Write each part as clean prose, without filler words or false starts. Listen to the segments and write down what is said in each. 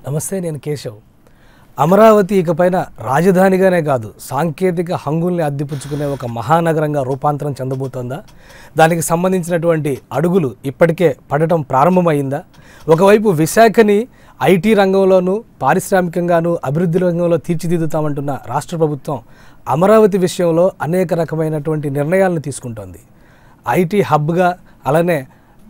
నమస్తే, నేను కేశవ్. అమరావతి ఇకపైన రాజధానిగానే కాదు, సాంకేతిక హంగుల్ని అద్దిపుచ్చుకునే ఒక మహానగరంగా రూపాంతరం చెందబోతోందా? దానికి సంబంధించినటువంటి అడుగులు ఇప్పటికే పడటం ప్రారంభమైందా? ఒకవైపు విశాఖని ఐటీ రంగంలోనూ పారిశ్రామికంగానూ అభివృద్ధి రంగంలో తీర్చిదిద్దుతామంటున్న రాష్ట్ర ప్రభుత్వం అమరావతి విషయంలో అనేక రకమైనటువంటి నిర్ణయాలను తీసుకుంటోంది. ఐటీ హబ్గా, అలానే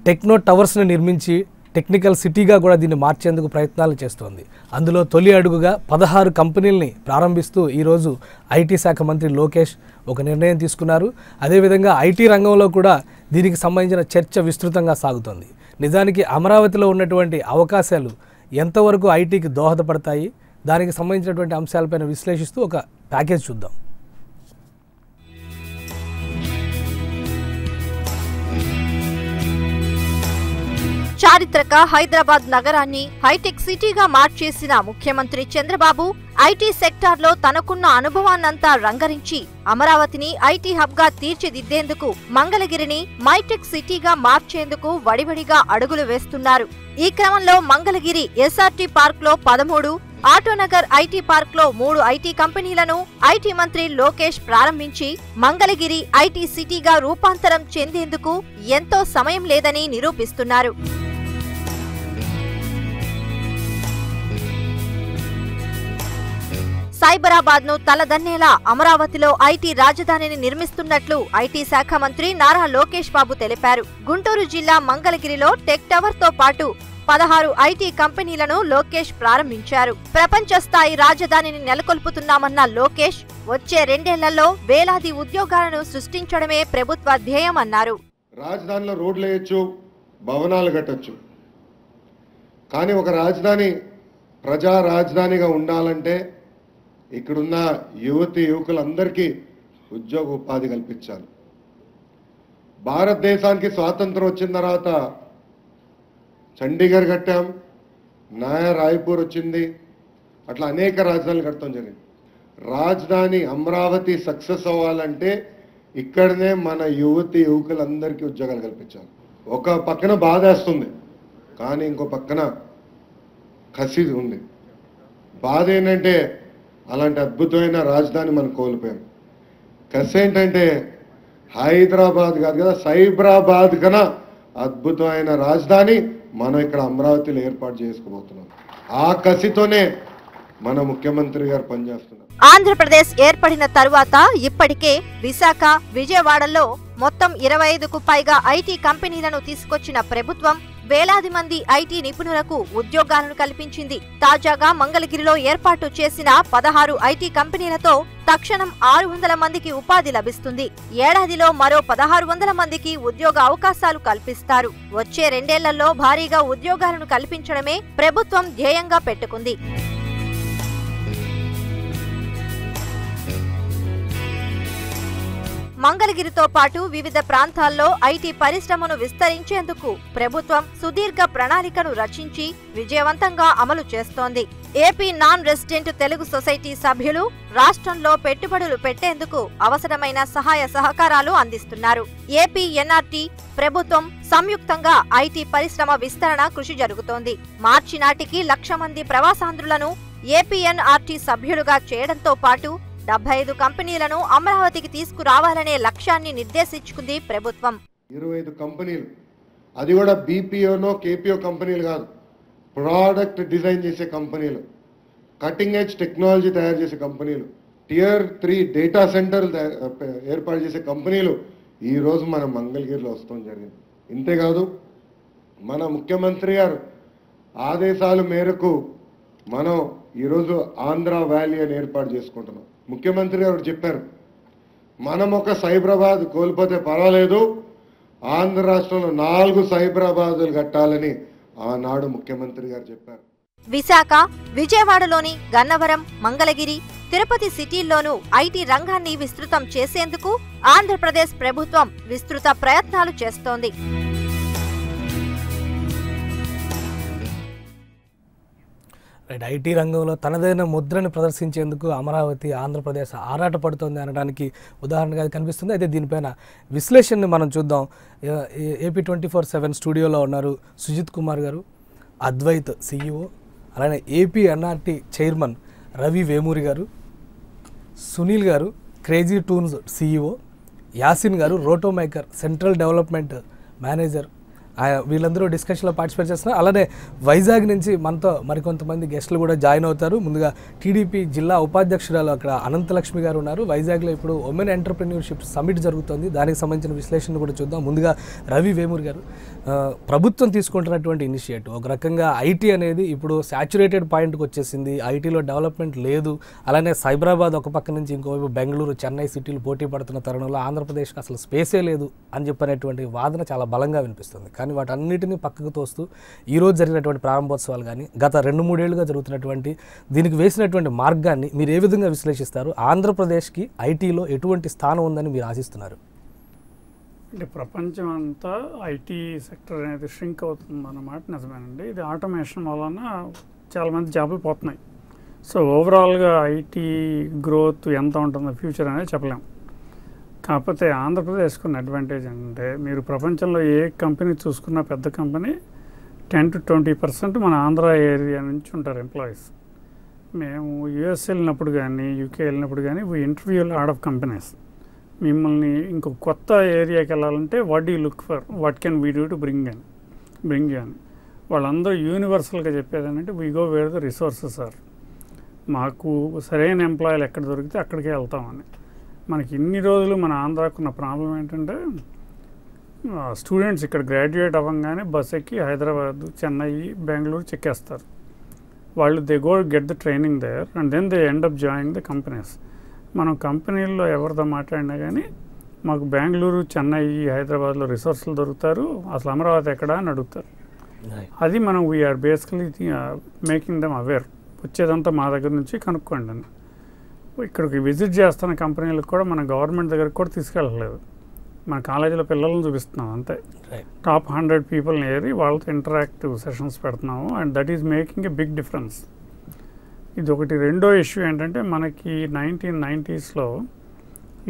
టెక్నో టవర్స్ని నిర్మించి టెక్నికల్ సిటీగా కూడా దీన్ని మార్చేందుకు ప్రయత్నాలు చేస్తోంది. అందులో తొలి అడుగుగా 16 కంపెనీలని ప్రారంభిస్తూ ఈరోజు ఐటీ శాఖ మంత్రి లోకేష్ ఒక నిర్ణయం తీసుకున్నారు. అదేవిధంగా ఐటీ రంగంలో కూడా దీనికి సంబంధించిన చర్చ విస్తృతంగా సాగుతోంది. నిజానికి అమరావతిలో ఉన్నటువంటి అవకాశాలు ఎంతవరకు ఐటీకి దోహదపడతాయి, దానికి సంబంధించినటువంటి అంశాలపైన విశ్లేషిస్తూ ఒక ప్యాకేజ్ చూద్దాం. చారిత్రక హైదరాబాద్ నగరాన్ని హైటెక్ సిటీగా మార్చేసిన ముఖ్యమంత్రి చంద్రబాబు ఐటీ సెక్టార్లో తనకున్న అనుభవాన్నంతా రంగరించి అమరావతిని ఐటీ హబ్ గా తీర్చిదిద్దేందుకు, మంగళగిరిని మైటెక్ సిటీగా మార్చేందుకు వడివడిగా అడుగులు వేస్తున్నారు. ఈ క్రమంలో మంగళగిరి ఎస్ఆర్టీ పార్క్ లో 13, ఆటోనగర్ ఐటీ పార్క్ లో 3 ఐటీ కంపెనీలను ఐటీ మంత్రి లోకేష్ ప్రారంభించి మంగళగిరి ఐటీ సిటీగా రూపాంతరం చెందేందుకు ఎంతో సమయం లేదని నిరూపిస్తున్నారు. సైబరాబాద్ ను తలదన్నేలా అమరావతిలో ఐటీ రాజధానిని నిర్మిస్తున్నట్లు ఐటీ శాఖ మంత్రి నారా లోకేష్ బాబు తెలిపారు. గుంటూరు జిల్లా మంగళగిరిలో టెక్ టవర్ తో పాటు 16 ఐటీ కంపెనీలను లోకేష్ ప్రారంభించారు. ప్రపంచ స్థాయి రాజధానిని నెలకొల్పుతున్నామన్న లోకేష్ వచ్చే 2 ఏళ్లలో వేలాది ఉద్యోగాలను సృష్టించడమే ప్రభుత్వ ధ్యేయమన్నారు. రాజధానిలో రోడ్లు వేయొచ్చు, భవనాలు కట్టొచ్చు, కానీ ఒక రాజధాని ప్రజా రాజధానిగా ఉండాలంటే ఇక్కడున్న యువకులందరికీ ఉద్యోగ ఉపాధి కల్పించాలి. భారతదేశానికి స్వాతంత్రం వచ్చిన తర్వాత చండీగఢ్ కట్టాం, నయా రాయ్పూర్ వచ్చింది, అట్లా అనేక రాజధానులు కట్టడం జరిగింది. రాజధాని అమరావతి సక్సెస్ అవ్వాలంటే ఇక్కడనే మన యువకులందరికీ ఉద్యోగాలు కల్పించాలి. ఒక పక్కన బాధ వేస్తుంది, కానీ ఇంకో పక్కన కసి ఉంది. బాధ ఏంటంటే అలాంటి అద్భుతమైన రాజధాని మనం కోల్పోయాం. కసి ఏంటంటే హైదరాబాద్ కాదు కదా, సైబరాబాద్ కన్నా అద్భుతమైన రాజధాని మనం ఇక్కడ అమరావతిలో ఏర్పాటు చేసుకోబోతున్నాం. ఆ కసితోనే మన ముఖ్యమంత్రి గారు పనిచేస్తున్నారు. ఆంధ్రప్రదేశ్ ఏర్పడిన తరువాత ఇప్పటికే విశాఖ, విజయవాడలో మొత్తం 25కు పైగా ఐటీ కంపెనీలను తీసుకొచ్చిన ప్రభుత్వం వేలాది మంది ఐటీ నిపుణులకు ఉద్యోగాలను కల్పించింది. తాజాగా మంగళగిరిలో ఏర్పాటు చేసిన 16 ఐటీ కంపెనీలతో తక్షణం 600 మందికి ఉపాధి లభిస్తుంది. ఏడాదిలో మరో 1600 మందికి ఉద్యోగ అవకాశాలు కల్పిస్తారు. వచ్చే 2 ఏళ్లలో భారీగా ఉద్యోగాలను కల్పించడమే ప్రభుత్వం ధ్యేయంగా పెట్టుకుంది. మంగళగిరితో పాటు వివిధ ప్రాంతాల్లో ఐటీ పరిశ్రమను విస్తరించేందుకు ప్రభుత్వం సుదీర్ఘ ప్రణాళికను రచించి విజయవంతంగా అమలు చేస్తోంది. AP non resident Telugu society సభ్యులు రాష్ట్రంలో పెట్టుబడులు పెట్టేందుకు అవసరమైన సహాయ సహకారాలు అందిస్తున్నారు. ఏపీ ఎన్ఆర్టీ ప్రభుత్వం సంయుక్తంగా ఐటీ పరిశ్రమ విస్తరణ కృషి జరుగుతోంది. మార్చి నాటికి 1,00,000 మంది ప్రవాసాంధ్రులను ఏపీఎన్ఆర్టీ సభ్యులుగా చేయడంతో పాటు 75 కంపెనీలను అమరావతికి తీసుకురావాలనే లక్ష్యాన్ని నిర్దేశించుకుంది ప్రభుత్వం. 25 కంపెనీలు, అది కూడా బీపీఓనో కేపీఓ కంపెనీలు కాదు, ప్రోడక్ట్ డిజైన్ చేసే కంపెనీలు, కటింగ్ ఎడ్జ్ టెక్నాలజీ తయారు చేసే కంపెనీలు, Tier 3 డేటా సెంటర్లు ఏర్పాటు చేసే కంపెనీలు ఈరోజు మన మంగళగిరిలో వస్తాం జరిగింది. ఇంతేకాదు మన ముఖ్యమంత్రి గారు ఆదేశాల మేరకు మనం ఈరోజు ఆంధ్ర వ్యాలీ అని ఏర్పాటు చేసుకుంటున్నాం. ముఖ్యమంత్రి గారు చెప్పారు, మనం ఒక సైబరాబాద్ కోల్పోతే పర్వాలేదు, ఆంధ్ర రాష్ట్రంలో 4 సైబరాబాదులు కట్టాలని ఆనాడు ముఖ్యమంత్రి గారు చెప్పారు. విశాఖ, విజయవాడలోని గన్నవరం, మంగళగిరి, తిరుపతి సిటీల్లోనూ ఐటీ రంగాన్ని విస్తృతం చేసేందుకు ఆంధ్రప్రదేశ్ ప్రభుత్వం విస్తృత ప్రయత్నాలు చేస్తోంది. ఐటీ రంగంలో తనదైన ముద్రను ప్రదర్శించేందుకు అమరావతి, ఆంధ్రప్రదేశ్ ఆరాటపడుతోంది అనడానికి ఉదాహరణగా కనిపిస్తుంది. అయితే దీనిపైన విశ్లేషణని మనం చూద్దాం. ఏపీ 24/7 స్టూడియోలో ఉన్నారు సుజిత్ కుమార్ గారు, అద్వైత్ CEO, అలానే AP NRT chairman Ravi Vemuri గారు, సునీల్ గారు క్రేజీ టూన్స్ CEO, యాసిన్ గారు రోటో మేకర్ సెంట్రల్ డెవలప్మెంట్ మేనేజర్, వీళ్ళందరూ డిస్కషన్లో పార్టిసిపేట్ చేస్తున్నారు. అలానే వైజాగ్ నుంచి మనతో మరికొంతమంది గెస్టులు కూడా జాయిన్ అవుతారు. ముందుగా టీడీపీ జిల్లా ఉపాధ్యక్షురాలు అక్కడ అనంతలక్ష్మి గారు ఉన్నారు. వైజాగ్లో ఇప్పుడు ఉమెన్ ఎంటర్‌ప్రెన్యూర్‌షిప్ సమిట్ జరుగుతుంది, దానికి సంబంధించిన విశ్లేషణ కూడా చూద్దాం. ముందుగా రవి వేమూరి గారు, ప్రభుత్వం తీసుకుంటున్నటువంటి ఇనిషియేటివ్ ఒక రకంగా ఐటీ అనేది ఇప్పుడు సాచురేటెడ్ పాయింట్కి వచ్చేసింది, ఐటీలో డెవలప్మెంట్ లేదు. అలానే సైబరాబాద్ ఒక పక్క నుంచి ఇంకోవైపు బెంగళూరు, చెన్నై సిటీలు పోటీ పడుతున్న తరుణంలో ఆంధ్రప్రదేశ్కి అసలు స్పేసే లేదు అని చెప్పనేటువంటి వాదన చాలా బలంగా వినిపిస్తుంది. కానీ వాటన్నిటిని పక్కకు తోస్తూ ఈరోజు జరిగినటువంటి ప్రారంభోత్సవాలు కానీ గత 2-3 ఏళ్లుగా జరుగుతున్నటువంటి దీనికి వేసినటువంటి మార్గాన్ని మీరు ఏ విధంగా విశ్లేషిస్తారు? ఆంధ్రప్రదేశ్కి ఐటీలో ఎటువంటి స్థానం ఉందని మీరు ఆశిస్తున్నారు? అంటే ప్రపంచం అంతా ఐటీ సెక్టర్ అనేది ష్రింక్ అవుతుంది అన్నమాట నిజమేనండి. ఇది ఆటోమేషన్ వలన చాలామంది జాబులు పోతున్నాయి. సో ఓవరాల్గా ఐటీ గ్రోత్ ఎంత ఉంటుందో ఫ్యూచర్ అనేది చెప్పలేము. కాకపోతే ఆంధ్రప్రదేశ్కి ఉన్న అడ్వాంటేజ్ అంటే మీరు ప్రపంచంలో ఏ కంపెనీ చూసుకున్నా పెద్ద కంపెనీ 10 to 20% మన ఆంధ్ర ఏరియా నుంచి ఉంటారు ఎంప్లాయీస్. మేము యూఎస్ వెళ్ళినప్పుడు కానీ యూకే వెళ్ళినప్పుడు కానీ we interview lot of companies. మిమ్మల్ని ఇంకో కొత్త ఏరియాకి వెళ్ళాలంటే what do you look for, what can we do to bring you అని వాళ్ళందరూ యూనివర్సల్గా చెప్పేది ఏంటంటే we go where the resources are. మాకు సరైన ఎంప్లాయీలు ఎక్కడ దొరికితే అక్కడికే వెళ్తామని. మనకి ఇన్ని రోజులు మన ఆంధ్రాకున్న ప్రాబ్లం ఏంటంటే స్టూడెంట్స్ ఇక్కడ గ్రాడ్యుయేట్ అవ్వగానే బస్ ఎక్కి హైదరాబాద్, చెన్నై, బెంగళూరు చెక్కేస్తారు. వాళ్ళు they go get the training there and then they end up joining the companies. మనం కంపెనీల్లో ఎవరితో మాట్లాడినా కానీ మాకు బెంగళూరు, చెన్నై, హైదరాబాద్లో రిసోర్సులు దొరుకుతారు, అసలు అమరావతి ఎక్కడా అని అడుగుతారు. అది మనం we're basically making them aware. వచ్చేదంతా మా దగ్గర నుంచి కనుక్కోండి అని. ఇక్కడికి విజిట్ చేస్తున్న కంపెనీలకు కూడా మన గవర్నమెంట్ దగ్గరకు కూడా తీసుకెళ్ళలేదు. మన కాలేజీలో పిల్లలను చూపిస్తున్నాం అంతే. టాప్ 100 పీపుల్ని ఏరి వాళ్ళతో ఇంటరాక్టివ్ సెషన్స్ పెడుతున్నాము and that is making a big difference. ఇది ఒకటి. రెండో ఇష్యూ ఏంటంటే మనకి 1990s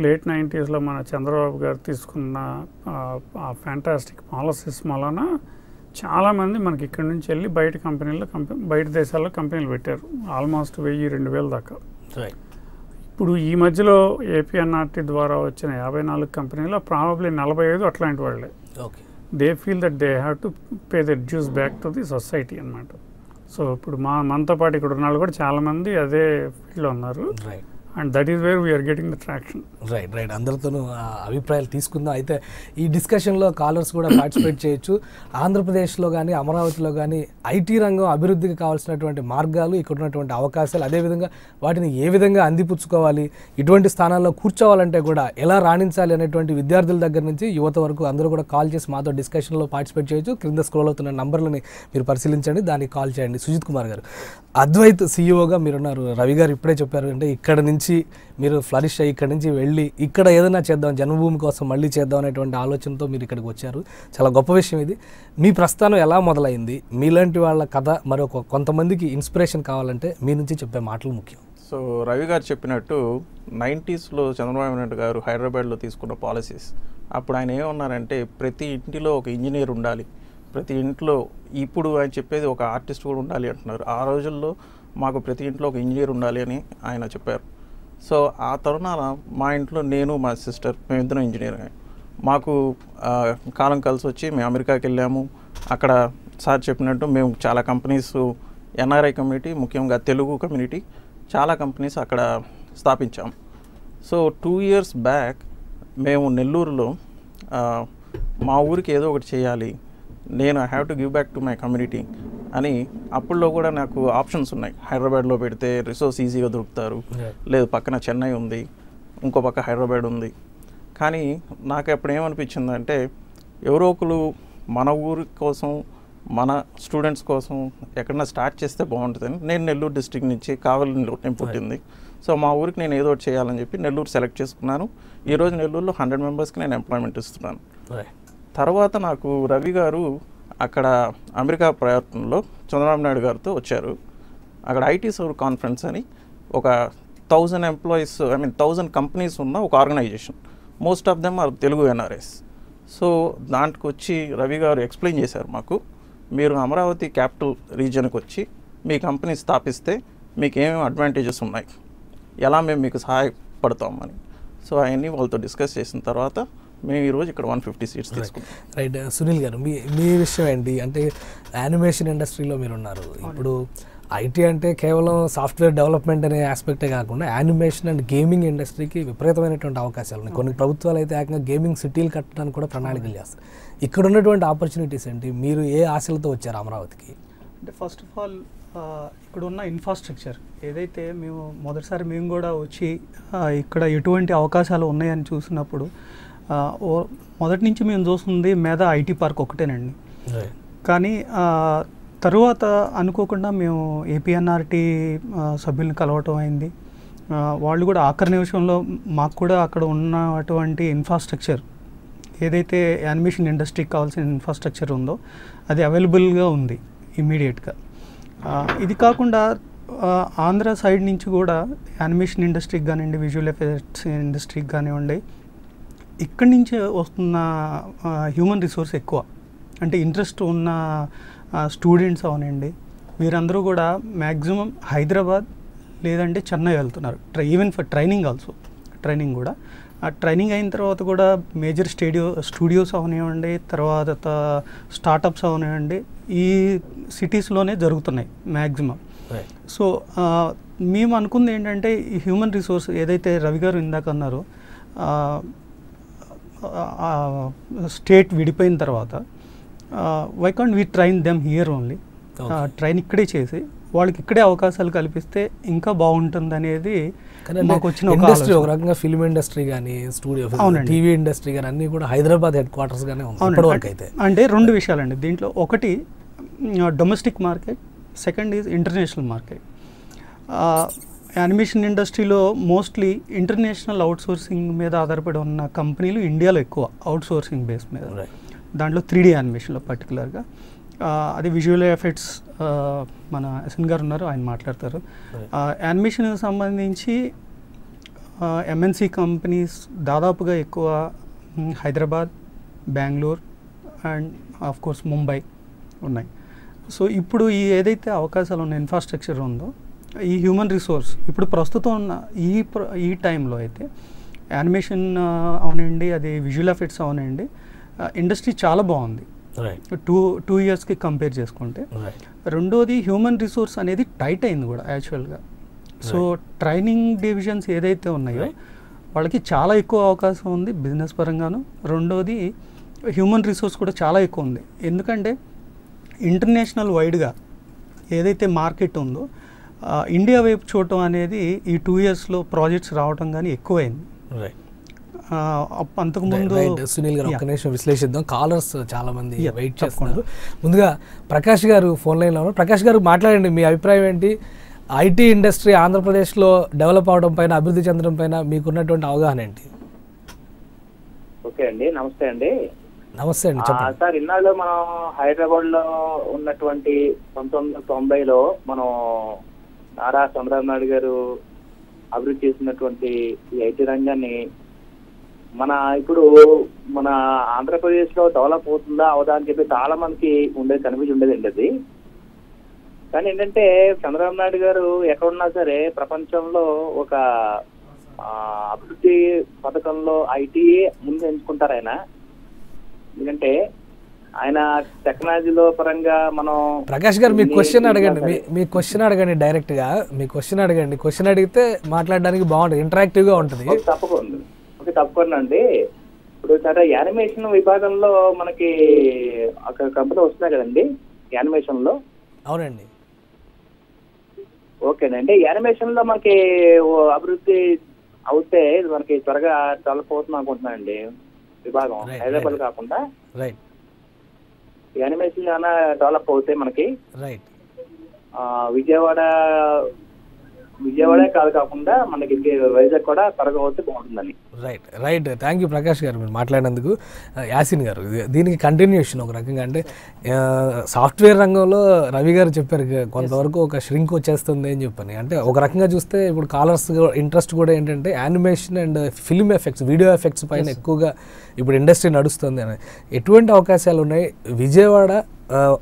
లేట్ 90s మన చంద్రబాబు గారు తీసుకున్న ఆ ఫ్యాంటాస్టిక్ పాలసీస్ వలన చాలామంది మనకి ఇక్కడ నుంచి వెళ్ళి బయట దేశాల్లో కంపెనీలు పెట్టారు. ఆల్మోస్ట్ 1000-2000 దాకా. ఇప్పుడు ఈ మధ్యలో ఏపీఎన్ఆర్టీ ద్వారా వచ్చిన 54 కంపెనీలో ప్రాబబ్లీ 45 అట్లాంటి వాళ్ళే. They feel that they have to pay the dues back to the society అన్నమాట. సో ఇప్పుడు మనతో పాటు ఇక్కడ ఉన్న వాళ్ళు కూడా చాలామంది అదే ఫీల్డ్లో ఉన్నారు. And that is where we're getting the traction. Right అందరితోనూ అభిప్రాయాలు తీసుకుందాం. అయితే ఈ డిస్కషన్లో కాలర్స్ కూడా పార్టిసిపేట్ చేయొచ్చు. ఆంధ్రప్రదేశ్లో కానీ అమరావతిలో కానీ ఐటీ రంగం అభివృద్ధికి కావాల్సినటువంటి మార్గాలు, ఇక్కడ ఉన్నటువంటి అవకాశాలు, అదేవిధంగా వాటిని ఏ విధంగా అందిపుచ్చుకోవాలి, ఇటువంటి స్థానాల్లో కూర్చోవాలంటే కూడా ఎలా రాణించాలి అనేటువంటి విద్యార్థుల దగ్గర నుంచి యువత వరకు అందరూ కూడా కాల్ చేసి మాతో డిస్కషన్లో పార్టిసిపేట్ చేయొచ్చు. క్రింద స్క్రోల్ అవుతున్న నంబర్లని మీరు పరిశీలించండి, దానికి కాల్ చేయండి. సుజిత్ కుమార్ గారు, అద్వైత్ CEOగా మీరున్నారు. రవి గారు ఇప్పుడే చెప్పారు అంటే ఇక్కడ నుంచి మీరు ఫ్లరిష్ అయ్యి ఇక్కడ నుంచి వెళ్ళి ఇక్కడ ఏదైనా చేద్దాం, జన్మభూమి కోసం మళ్ళీ చేద్దాం అనేటువంటి ఆలోచనతో మీరు ఇక్కడికి వచ్చారు. చాలా గొప్ప విషయం ఇది. మీ ప్రస్థానం ఎలా మొదలైంది? మీలాంటి వాళ్ళ కథ మరొక కొంతమందికి ఇన్స్పిరేషన్ కావాలంటే మీ నుంచి చెప్పే మాటలు ముఖ్యం. సో రవి గారు చెప్పినట్టు 90s చంద్రబాబు నాయుడు గారు హైదరాబాద్లో తీసుకున్న పాలసీస్, అప్పుడు ఆయన ఏమన్నారంటే ప్రతి ఇంటిలో ఒక ఇంజనీర్ ఉండాలి, ప్రతి ఇంట్లో, ఇప్పుడు ఆయన చెప్పేది ఒక ఆర్టిస్ట్ కూడా ఉండాలి అంటున్నారు. ఆ రోజుల్లో మాకు ప్రతి ఇంట్లో ఒక ఇంజనీర్ ఉండాలి అని ఆయన చెప్పారు. సో ఆ తరుణాన మా ఇంట్లో నేను, మా సిస్టర్, మేమిద్దరం ఇంజనీర్. మాకు కాలం కలిసి వచ్చి మేము అమెరికాకి వెళ్ళాము. అక్కడ సార్ చెప్పినట్టు మేము చాలా కంపెనీస్, NRI కమ్యూనిటీ, ముఖ్యంగా తెలుగు కమ్యూనిటీ, చాలా కంపెనీస్ అక్కడ స్థాపించాము. సో 2 years బ్యాక్ మేము నెల్లూరులో మా ఊరికి ఏదో ఒకటి చేయాలి, నేను I have to give back to my community అని. అప్పుల్లో కూడా నాకు ఆప్షన్స్ ఉన్నాయి. హైదరాబాద్లో పెడితే రిసోర్స్ ఈజీగా దొరుకుతారు, లేదు పక్కన చెన్నై ఉంది, ఇంకో పక్క హైదరాబాద్ ఉంది. కానీ నాకు అప్పుడు ఏమనిపించిందంటే ఎవరో ఒకరు మన ఊరి కోసం, మన స్టూడెంట్స్ కోసం ఎక్కడన్నా స్టార్ట్ చేస్తే బాగుంటుందని. నేను నెల్లూరు డిస్ట్రిక్ట్ నుంచి, కావలిలో నేను పుట్టింది. సో మా ఊరికి నేను ఏదో ఒకటి చేయాలని చెప్పి నెల్లూరు సెలెక్ట్ చేసుకున్నాను. ఈరోజు నెల్లూరులో 100 మెంబర్స్కి నేను ఎంప్లాయ్మెంట్ ఇస్తున్నాను. తర్వాత నాకు రవి గారు అక్కడ అమెరికా ప్రయత్నంలో చంద్రబాబు నాయుడు గారితో వచ్చారు. అక్కడ ఐటీ సర్వ్ కాన్ఫరెన్స్ అని ఒక 1000 ఎంప్లాయీస్, 1000 కంపెనీస్ ఉన్న ఒక organisation. Most of them are Telugu NRIs. So దాంట్కి వచ్చి రవి గారు ఎక్స్ప్లెయిన్ చేశారు మాకు, మీరు అమరావతి క్యాపిటల్ రీజియన్కి వచ్చి మీ కంపెనీ స్థాపిస్తే మీకు ఏమేమి అడ్వాంటేజెస్ ఉన్నాయి, ఎలా మేము మీకు సహాయపడతామని. సో అవన్నీ వాళ్ళతో డిస్కస్ చేసిన తర్వాత మేము ఈరోజు ఇక్కడ 150 సీట్స్ తీసుకున్నాం. రైట్. సునీల్ గారు, మీ విషయం ఏంటి అంటే యానిమేషన్ ఇండస్ట్రీలో మీరు ఉన్నారు. ఇప్పుడు ఐటీ అంటే కేవలం సాఫ్ట్వేర్ డెవలప్మెంట్ అనే ఆస్పెక్టే కాకుండా యానిమేషన్ అండ్ గేమింగ్ ఇండస్ట్రీకి విపరీతమైనటువంటి అవకాశాలు ఉన్నాయి. కొన్ని ప్రభుత్వాలు అయితే ఏకంగా గేమింగ్ సిటీలు కట్టడానికి కూడా ప్రణాళికలు చేస్తారు. ఇక్కడ ఉన్నటువంటి ఆపర్చునిటీస్ ఏంటి? మీరు ఏ ఆశలతో వచ్చారు అమరావతికి? అంటే ఫస్ట్ ఆఫ్ ఆల్ ఇక్కడ ఉన్న ఇన్ఫ్రాస్ట్రక్చర్ ఏదైతే మొదటిసారి మేము కూడా వచ్చి ఇక్కడ ఎటువంటి అవకాశాలు ఉన్నాయని చూసినప్పుడు మొదటి నుంచి మేము చూస్తుంది మీద ఐటీ పార్క్ ఒకటేనండి. కానీ తరువాత అనుకోకుండా మేము ఏపీఎన్ఆర్టీ సభ్యులను కలవటం అయింది. వాళ్ళు కూడా ఆఖరి నిమిషంలో మాకు కూడా అక్కడ ఉన్నటువంటి ఇన్ఫ్రాస్ట్రక్చర్ ఏదైతే యానిమేషన్ ఇండస్ట్రీకి కావాల్సిన ఇన్ఫ్రాస్ట్రక్చర్ ఉందో అది అవైలబుల్గా ఉంది ఇమ్మీడియట్గా. ఇది కాకుండా ఆంధ్ర సైడ్ నుంచి కూడా యానిమేషన్ ఇండస్ట్రీకి కానివ్వండి, విజువల్ ఎఫెక్ట్స్ ఇండస్ట్రీకి కానివ్వండి, ఇక్కడి నుంచి వస్తున్న హ్యూమన్ రిసోర్స్ ఎక్కువ. అంటే ఇంట్రెస్ట్ ఉన్న స్టూడెంట్స్ అవనండి, వీరందరూ కూడా మ్యాక్సిమం హైదరాబాద్ లేదంటే చెన్నై వెళ్తున్నారు. Even for training also. Training కూడా ఆ ట్రైనింగ్ అయిన తర్వాత కూడా మేజర్ స్టూడియోస్ అవనివ్వండి, తర్వాత స్టార్టప్స్ అవనివ్వండి, ఈ సిటీస్లోనే జరుగుతున్నాయి మ్యాక్సిమం. సో మేము అనుకుంది ఏంటంటే ఈ హ్యూమన్ రిసోర్స్ ఏదైతే రవి గారు ఇందాక అన్నారో, స్టేట్ విడిపోయిన తర్వాత why can't we train them here only, train ఇక్కడే చేసి వాళ్ళకి ఇక్కడే అవకాశాలు కల్పిస్తే ఇంకా బాగుంటుంది అనేది మాకు వచ్చిన ఇండస్ట్రీ. ఒక రకంగా ఫిల్మ్ ఇండస్ట్రీ కానీ, స్టూడియో, టీవీ ఇండస్ట్రీ కానీ అన్నీ కూడా హైదరాబాద్ హెడ్ క్వార్టర్స్ గానే ఉంది. అంటే రెండు విషయాలండి దీంట్లో. ఒకటి domestic market, second is international market. Animation ఇండస్ట్రీలో మోస్ట్లీ ఇంటర్నేషనల్ అవుట్సోర్సింగ్ మీద ఆధారపడి ఉన్న కంపెనీలు ఇండియాలో ఎక్కువ, అవుట్సోర్సింగ్ బేస్ మీద. దాంట్లో 3D యానిమేషన్లో పర్టికులర్గా అది విజువల్ ఎఫెక్ట్స్ మన ఎస్ఎన్ గారు ఉన్నారు, ఆయన మాట్లాడతారు. యానిమేషన్కి సంబంధించి ఎంఎన్సి కంపెనీస్ దాదాపుగా ఎక్కువ Hyderabad, Bengaluru and of course Mumbai ఉన్నాయి. సో ఇప్పుడు ఈ ఏదైతే అవకాశాలు ఉన్న ఇన్ఫ్రాస్ట్రక్చర్ ఉందో, ఈ హ్యూమన్ రిసోర్స్ ఇప్పుడు ప్రస్తుతం ఉన్న ఈ టైంలో అయితే యానిమేషన్ అవనండి, అది విజువల్ ఎఫెక్ట్స్ అవనండి, ఇండస్ట్రీ చాలా బాగుంది టూ ఇయర్స్కి కంపేర్ చేసుకుంటే. రెండోది హ్యూమన్ రిసోర్స్ అనేది టైట్ అయింది కూడా యాక్చువల్గా. సో ట్రైనింగ్ డివిజన్స్ ఏదైతే ఉన్నాయో వాళ్ళకి చాలా ఎక్కువ అవకాశం ఉంది బిజినెస్ పరంగాను. రెండోది హ్యూమన్ రిసోర్స్ కూడా చాలా ఎక్కువ ఉంది. ఎందుకంటే ఇంటర్నేషనల్ వైడ్గా ఏదైతే మార్కెట్ ఉందో ఇండియా వైపు చూడటం అనేది ఈ 2 ఇయర్స్లో ప్రాజెక్ట్స్ రావటం కానీ ఎక్కువైంది. అంతకుముందు సునీల్ గారు ఒక్క నిమిషం విశ్లేషిద్దాం. కాలర్స్ చాలా మంది వెయిట్ చేస్తున్నారు. ముందుగా ప్రకాష్ గారు ఫోన్ లైన్లో ఉన్నారు. ప్రకాష్ గారు మాట్లాడండి, మీ అభిప్రాయం ఏంటి? ఐటీ ఇండస్ట్రీ ఆంధ్రప్రదేశ్లో డెవలప్ అవడం పైన, అభివృద్ధి చెందడం పైన మీకున్నటువంటి అవగాహన ఏంటి? ఓకే అండి, నమస్తే అండి. నమస్తే అండి, చెప్పండి సార్. ఇన్నాళ్ళు మనం హైదరాబాద్లో ఉన్నటువంటి 1990లో మనం నారా చంద్రబాబు నాయుడు గారు అభివృద్ధి చేసినటువంటి ఈ ఐటీ రంగాన్ని ఇప్పుడు మన ఆంధ్రప్రదేశ్ లో డెవలప్ అవుతుందా అవదా అని చెప్పి చాలా మందికి కనిపించి ఉండేదండి అది. కానీ ఏంటంటే చంద్రబాబు నాయుడు గారు ఎక్కడున్నా సరే ప్రపంచంలో ఒక అభివృద్ధి పథకంలో ఐటీఏ ముందు ఎంచుకుంటారు ఆయన. ఎందుకంటే ఆయన టెక్నాలజీలో పరంగా మనం. ప్రకాష్ గారు మీ క్వశ్చన్ అడగండి, మీ క్వశ్చన్ అడగండి డైరెక్ట్ గా. మీ క్వశ్చన్ అడగండి, క్వశ్చన్ అడిగితే మాట్లాడడానికి బాగుంటుంది, ఇంటరాక్టివ్ గా ఉంటుంది. తప్పకుండా తప్పకుండా అండి. ఇప్పుడు సరే యానిమేషన్ విభాగంలో మనకి ఒక కంపెనీ వస్తున్నాయి కదండి యానిమేషన్ లో. అవునండి. ఓకేనండి. యానిమేషన్ లో మనకి అభివృద్ధి అవుతే మనకి త్వరగా డెవలప్ అవుతుంది అనుకుంటున్నానండి విభాగం, హైదరాబాద్ కాకుండా. రైట్. యానిమేషన్ ఏమైనా డెవలప్ అవుతే మనకి రైట్ విజయవాడే కాకుండా మనకి వైజాగ్ కూడా త్వరగా అవుతే బాగుంటుందని. Right right thank you Prakash గారు మీరు మాట్లాడినందుకు. యాసిన్ గారు, దీనికి కంటిన్యూషన్ ఒక రకంగా అంటే సాఫ్ట్వేర్ రంగంలో రవి గారు చెప్పారు కొంతవరకు ఒక ష్రింక్ వచ్చేస్తుంది అని చెప్పని. అంటే ఒక రకంగా చూస్తే ఇప్పుడు కాలర్స్ ఇంట్రెస్ట్ కూడా ఏంటంటే animation and film effects, video effects పైన ఎక్కువగా ఇప్పుడు ఇండస్ట్రీ నడుస్తుంది అని. ఎటువంటి అవకాశాలు ఉన్నాయి? విజయవాడ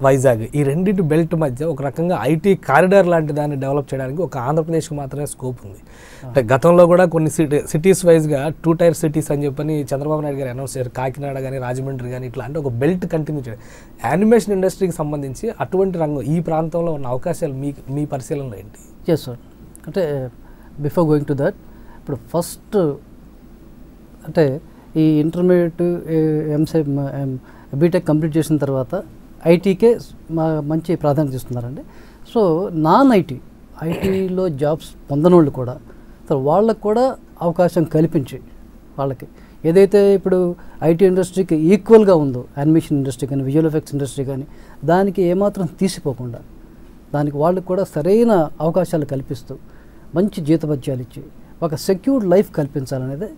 వైజాగ్ ఈ రెండింటి బెల్ట్ మధ్య ఒక రకంగా ఐటీ కారిడార్ లాంటి దాన్ని డెవలప్ చేయడానికి ఒక ఆంధ్రప్రదేశ్కి మాత్రమే స్కోప్ ఉంది. అంటే గతంలో కూడా కొన్ని సిటీస్ వైజ్గా 2 టైర్ సిటీస్ అని చెప్పని చంద్రబాబు నాయుడు గారు అనౌన్స్ చేశారు. కాకినాడ కానీ రాజమండ్రి కానీ ఇట్లా అంటే ఒక బెల్ట్ కంటిన్యూ చేయడం. యానిమేషన్ ఇండస్ట్రీకి సంబంధించి అటువంటి రంగం ఈ ప్రాంతంలో ఉన్న అవకాశాలు మీ పరిశీలనలో ఏంటి? ఎస్ సార్, అంటే బిఫోర్ గోయింగ్ టు దట్, ఇప్పుడు ఫస్ట్ అంటే ఈ ఇంటర్మీడియట్ బీటెక్ కంప్లీట్ చేసిన తర్వాత ఐటీకే మంచి ప్రాధాన్యత ఇస్తున్నారండి. సో నాన్ ఐటీలో జాబ్స్ పొందనోళ్ళు కూడా వాళ్ళకు కూడా అవకాశం కల్పించి వాళ్ళకి ఏదైతే ఇప్పుడు ఐటీ ఇండస్ట్రీకి ఈక్వల్గా ఉందో యానిమేషన్ ఇండస్ట్రీ కానీ విజువల్ ఎఫెక్ట్స్ ఇండస్ట్రీ కానీ దానికి ఏమాత్రం తీసిపోకుండా దానికి వాళ్ళకు కూడా సరైన అవకాశాలు కల్పిస్తూ మంచి జీతభత్యాలు ఇచ్చి ఒక సెక్యూర్డ్ లైఫ్ కల్పించాలనేది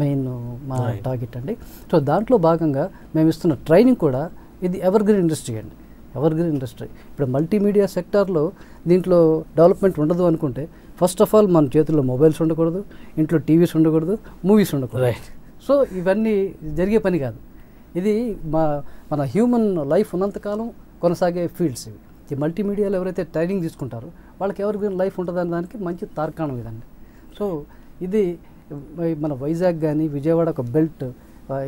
మెయిన్ మా టార్గెట్ అండి. సో దాంట్లో భాగంగా మేము ఇస్తున్న ట్రైనింగ్ కూడా ఇది ఎవర్గ్రీన్ ఇండస్ట్రీ అండి. ఎవర్గ్రీన్ ఇండస్ట్రీ ఇప్పుడు మల్టీమీడియా సెక్టార్లో దీంట్లో డెవలప్మెంట్ ఉండదు అనుకుంటే ఫస్ట్ ఆఫ్ ఆల్ మన చేతుల్లో మొబైల్స్ ఉండకూడదు, ఇంట్లో టీవీస్ ఉండకూడదు, మూవీస్ ఉండకూడదు. సో ఇవన్నీ జరిగే పని కాదు. ఇది మన హ్యూమన్ లైఫ్ ఉన్నంతకాలం కొనసాగే ఫీల్డ్స్ ఇవి. ఈ మల్టీమీడియాలో ఎవరైతే ట్రైనింగ్ తీసుకుంటారో వాళ్ళకి ఎవర్గ్రీన్ లైఫ్ ఉంటుందని దానికి మంచి తార్కాణం ఇదండి. సో ఇది మన వైజాగ్ కానీ విజయవాడ ఒక బెల్ట్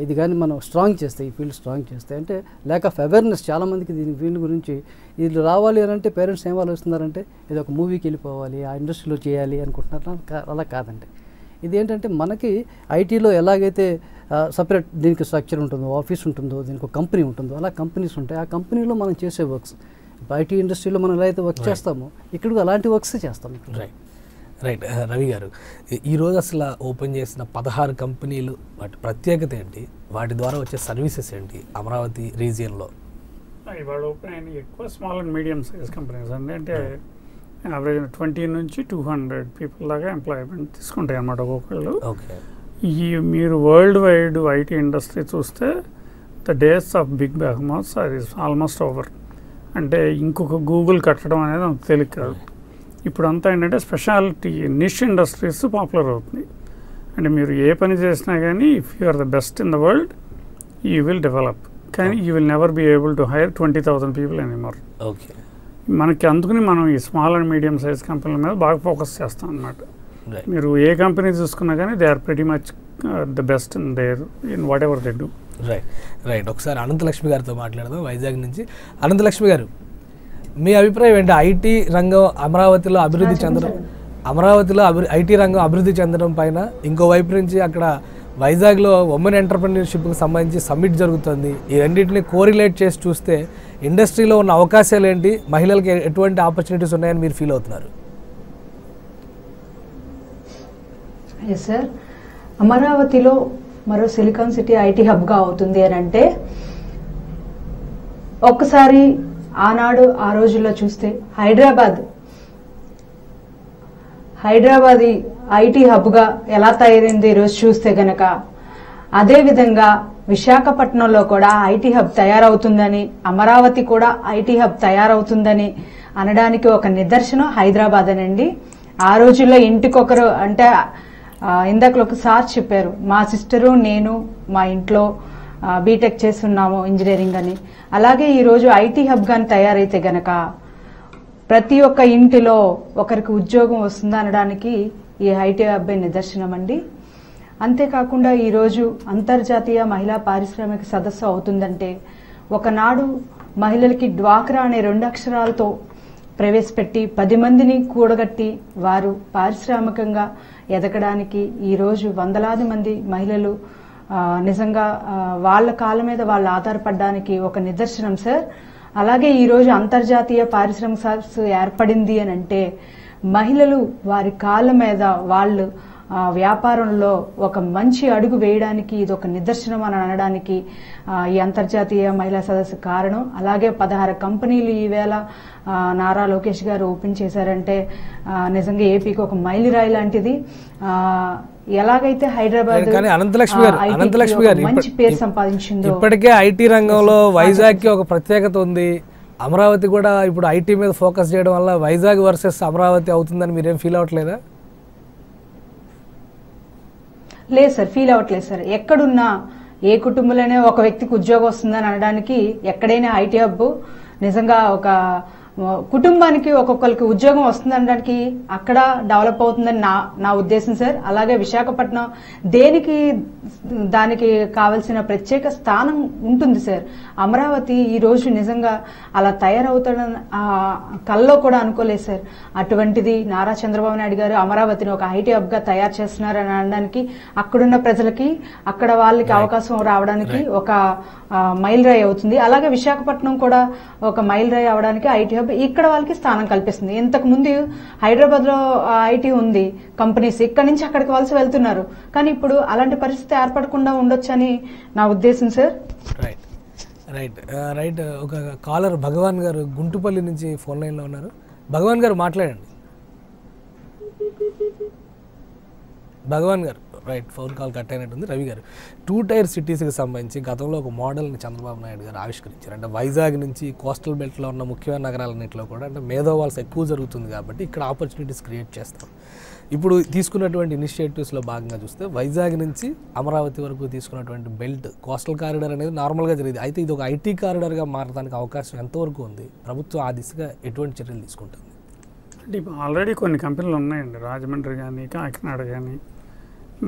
ఇది కానీ మనం స్ట్రాంగ్ చేస్తే ఈ ఫీల్డ్ స్ట్రాంగ్ చేస్తే అంటే ల్యాక్ ఆఫ్ అవేర్నెస్ చాలామందికి దీని గురించి ఇది రావాలి అని అంటే పేరెంట్స్ ఏం ఆలోచిస్తున్నారంటే ఇది ఒక మూవీకి వెళ్ళిపోవాలి ఆ ఇండస్ట్రీలో చేయాలి అనుకుంటున్నారు. అలా కాదండి. ఇది ఏంటంటే మనకి ఐటీలో ఎలాగైతే సపరేట్ దీనికి స్ట్రక్చర్ ఉంటుందో ఆఫీస్ ఉంటుందో దీనికి ఒక కంపెనీ ఉంటుందో అలా కంపెనీస్ ఉంటాయి. ఆ కంపెనీలో మనం చేసే వర్క్స్ ఐటీ ఇండస్ట్రీలో మనం ఎలా అయితే వర్క్ చేస్తామో ఇక్కడ అలాంటి వర్క్స్ చేస్తాం. రైట్ రవి గారు, ఈరోజు అసలు ఓపెన్ చేసిన 16 కంపెనీలు వాటి ప్రత్యేకత ఏంటి, వాటి ద్వారా వచ్చే సర్వీసెస్ ఏంటి అమరావతి రీజియన్లో? ఇవాళ ఓపెన్ అయిన ఎక్కువ small and medium size companies అండి. అంటే యావరేజ్ 20 నుంచి 200 పీపుల్ దాకా ఎంప్లాయ్మెంట్ తీసుకుంటాయి అన్నమాట ఒక్కొక్కళ్ళు. ఓకే, మీరు వరల్డ్ వైడ్ ఐటీ ఇండస్ట్రీ చూస్తే ద డేస్ ఆఫ్ బిగ్ బెహమోత్స్ అది ఆల్మోస్ట్ ఓవర్. అంటే ఇంకొక గూగుల్ కట్టడం అనేది నాకు తెలియదు కాదు. ఇప్పుడు అంతా ఏంటంటే స్పెషాలిటీ నిష్ ఇండస్ట్రీస్ పాపులర్ అవుతుంది. అంటే మీరు ఏ పని చేసినా కానీ if you are the best in the world you will develop, కానీ you will never be able to hire 20,000 people anymore. Okay, మనకి అందుకని మనం ఈ స్మాల్ అండ్ మీడియం సైజ్ కంపెనీల మీద బాగా ఫోకస్ చేస్తాం అన్నమాట. మీరు ఏ కంపెనీ చూసుకున్నా కానీ they are pretty much the best in whatever they do. Right ఒకసారి అనంతలక్ష్మి గారితో మాట్లాడదాం వైజాగ్ నుంచి. అనంతలక్ష్మి గారు, మీ అభిప్రాయం ఏంటి? ఐటీ రంగం అమరావతిలో అభివృద్ధి చెందడం, ఐటీ రంగం అభివృద్ధి చెందడం పైన ఇంకోవైపు నుంచి అక్కడ వైజాగ్లో ఉమెన్ ఎంటర్‌ప్రెన్యూర్‌షిప్కి సంబంధించి సమ్మిట్ జరుగుతుంది. ఈ రెండింటిని కోరిలేట్ చేసి చూస్తే ఇండస్ట్రీలో ఉన్న అవకాశాలు ఏంటి, మహిళలకు ఎటువంటి ఆపర్చునిటీస్ ఉన్నాయని మీరు ఫీల్ అవుతున్నారు? ఎస్ సార్, అమరావతిలో మరో సిలికాన్ సిటీ ఐటీ హబ్గా అవుతుంది అని అంటే ఒక్కసారి ఆనాడు ఆ రోజుల్లో చూస్తే హైదరాబాద్ ఐటీ హబ్గా ఎలా తయారైంది ఈరోజు చూస్తే గనక, అదేవిధంగా విశాఖపట్నంలో కూడా ఐటీ హబ్ తయారవుతుందని, అమరావతి కూడా ఐటీ హబ్ తయారవుతుందని అనడానికి ఒక నిదర్శనం హైదరాబాద్ అనండి. ఆ రోజుల్లో ఇంటికొకరు అంటే ఇందాక ఒకసారి చెప్పారు, మా సిస్టరు నేను మా ఇంట్లో బీటెక్ చేస్తున్నాము ఇంజనీరింగ్ అని. అలాగే ఈరోజు ఐటీ హబ్ గాని తయారైతే గనక ప్రతి ఒక్క ఇంటిలో ఒకరికి ఉద్యోగం వస్తుందా అనడానికి ఈ ఐటీ హబ్ నిదర్శనం అండి. అంతేకాకుండా ఈరోజు అంతర్జాతీయ మహిళా పారిశ్రామిక సదస్సు అవుతుందంటే ఒకనాడు మహిళలకి డ్వాక్రా అనే 2 అక్షరాలతో ప్రవేశపెట్టి 10 మందిని కూడగట్టి వారు పారిశ్రామికంగా ఎదగడానికి ఈరోజు వందలాది మంది మహిళలు నిజంగా వాళ్ళ కాళ్ళ మీద వాళ్ళు ఆధారపడడానికి ఒక నిదర్శనం సార్. అలాగే ఈరోజు అంతర్జాతీయ పారిశ్రామిక సదస్సు ఏర్పడింది అని అంటే మహిళలు వారి కాళ్ళ మీద వాళ్ళు వ్యాపారంలో ఒక మంచి అడుగు వేయడానికి ఇది ఒక నిదర్శనం అని అనడానికి ఈ అంతర్జాతీయ మహిళా సదస్సు కారణం. అలాగే 16 కంపెనీలు ఈవేళ నారా లోకేష్ గారు ఓపెన్ చేశారంటే నిజంగా ఏపీకి ఒక మైలురాయి లాంటిది. ఎలాగైతే హైదరాబాద్ అనంతలక్ష్మి గారు మంచి పేరు సంపాదించిందో ఇప్పటికే ఐటీ రంగంలో వైజాగ్ కి ఒక ప్రత్యేకత ఉంది. అమరావతి కూడా ఇప్పుడు ఐటీ మీద ఫోకస్ చేయడం వల్ల వైజాగ్ వర్సెస్ అమరావతి అవుతుందని మీరేం ఫీల్ అవ్వట్లేదా? లేదు సార్, ఫీల్ అవ్వట్లేదు సార్. ఎక్కడున్నా ఏ కుటుంబంలోనే ఒక వ్యక్తికి ఉద్యోగం వస్తుందని అనడానికి ఎక్కడైనా ఐటీ హబ్ నిజంగా ఒక కుటుంబానికి ఒక్కొక్కరికి ఉద్యోగం వస్తుందనడానికి అక్కడ డెవలప్ అవుతుందని నా ఉద్దేశం సార్. అలాగే విశాఖపట్నం దానికి కావలసిన ప్రత్యేక స్థానం ఉంటుంది సార్. అమరావతి ఈ రోజు నిజంగా అలా తయారవుతాడని కల్లో కూడా అనుకోలేదు సార్. అటువంటిది నారా చంద్రబాబు నాయుడు గారు అమరావతిని ఒక ఐటీ హబ్ గా తయారు చేస్తున్నారని అనడానికి అక్కడున్న ప్రజలకి అక్కడ వాళ్ళకి అవకాశం రావడానికి ఒక మైల్ రాయి అవుతుంది. అలాగే విశాఖపట్నం కూడా ఒక మైల్ రాయి అవడానికి ఐటీ హబ్ ఇక్కడ వాళ్ళకి స్థానం కల్పిస్తుంది. ఇంతకు ముందు హైదరాబాద్ లో ఐటీ ఉంది, కంపెనీస్ ఇక్కడి నుంచి అక్కడికి వలస వెళ్తున్నారు. కానీ ఇప్పుడు అలాంటి పరిస్థితి ఏర్పడకుండా ఉండొచ్చని నా ఉద్దేశం సార్. రైట్ రైట్ రైట్ ఒక కాలర్ భగవాన్ గారు గుంటుపల్లి నుంచి ఫోన్ లైన్లో ఉన్నారు. భగవాన్ గారు మాట్లాడండి. భగవాన్ గారు రైట్, ఫోన్ కాల్ కట్ అయినట్టుంది. రవి గారు, 2 టైర్ సిటీస్కి సంబంధించి గతంలో ఒక మోడల్ని చంద్రబాబు నాయుడు గారు ఆవిష్కరించారు. అంటే వైజాగ్ నుంచి కోస్టల్ బెల్ట్లో ఉన్న ముఖ్యమైన నగరాలన్నింటిలో కూడా అంటే మేధోవాల్స్ ఎక్కువ జరుగుతుంది కాబట్టి ఇక్కడ ఆపర్చునిటీస్ క్రియేట్ చేస్తాం. ఇప్పుడు తీసుకున్నటువంటి ఇనిషియేటివ్స్లో భాగంగా చూస్తే వైజాగ్ నుంచి అమరావతి వరకు తీసుకున్నటువంటి బెల్ట్ కోస్టల్ కారిడార్ అనేది నార్మల్గా జరిగింది. అయితే ఇది ఒక ఐటీ కారిడార్గా మారడానికి అవకాశం ఎంతవరకు ఉంది? ప్రభుత్వం ఆ దిశగా ఎటువంటి చర్యలు తీసుకుంటుంది? అంటే ఆల్రెడీ కొన్ని కంపెనీలు ఉన్నాయండి, రాజమండ్రి కానీ కాకినాడ కానీ.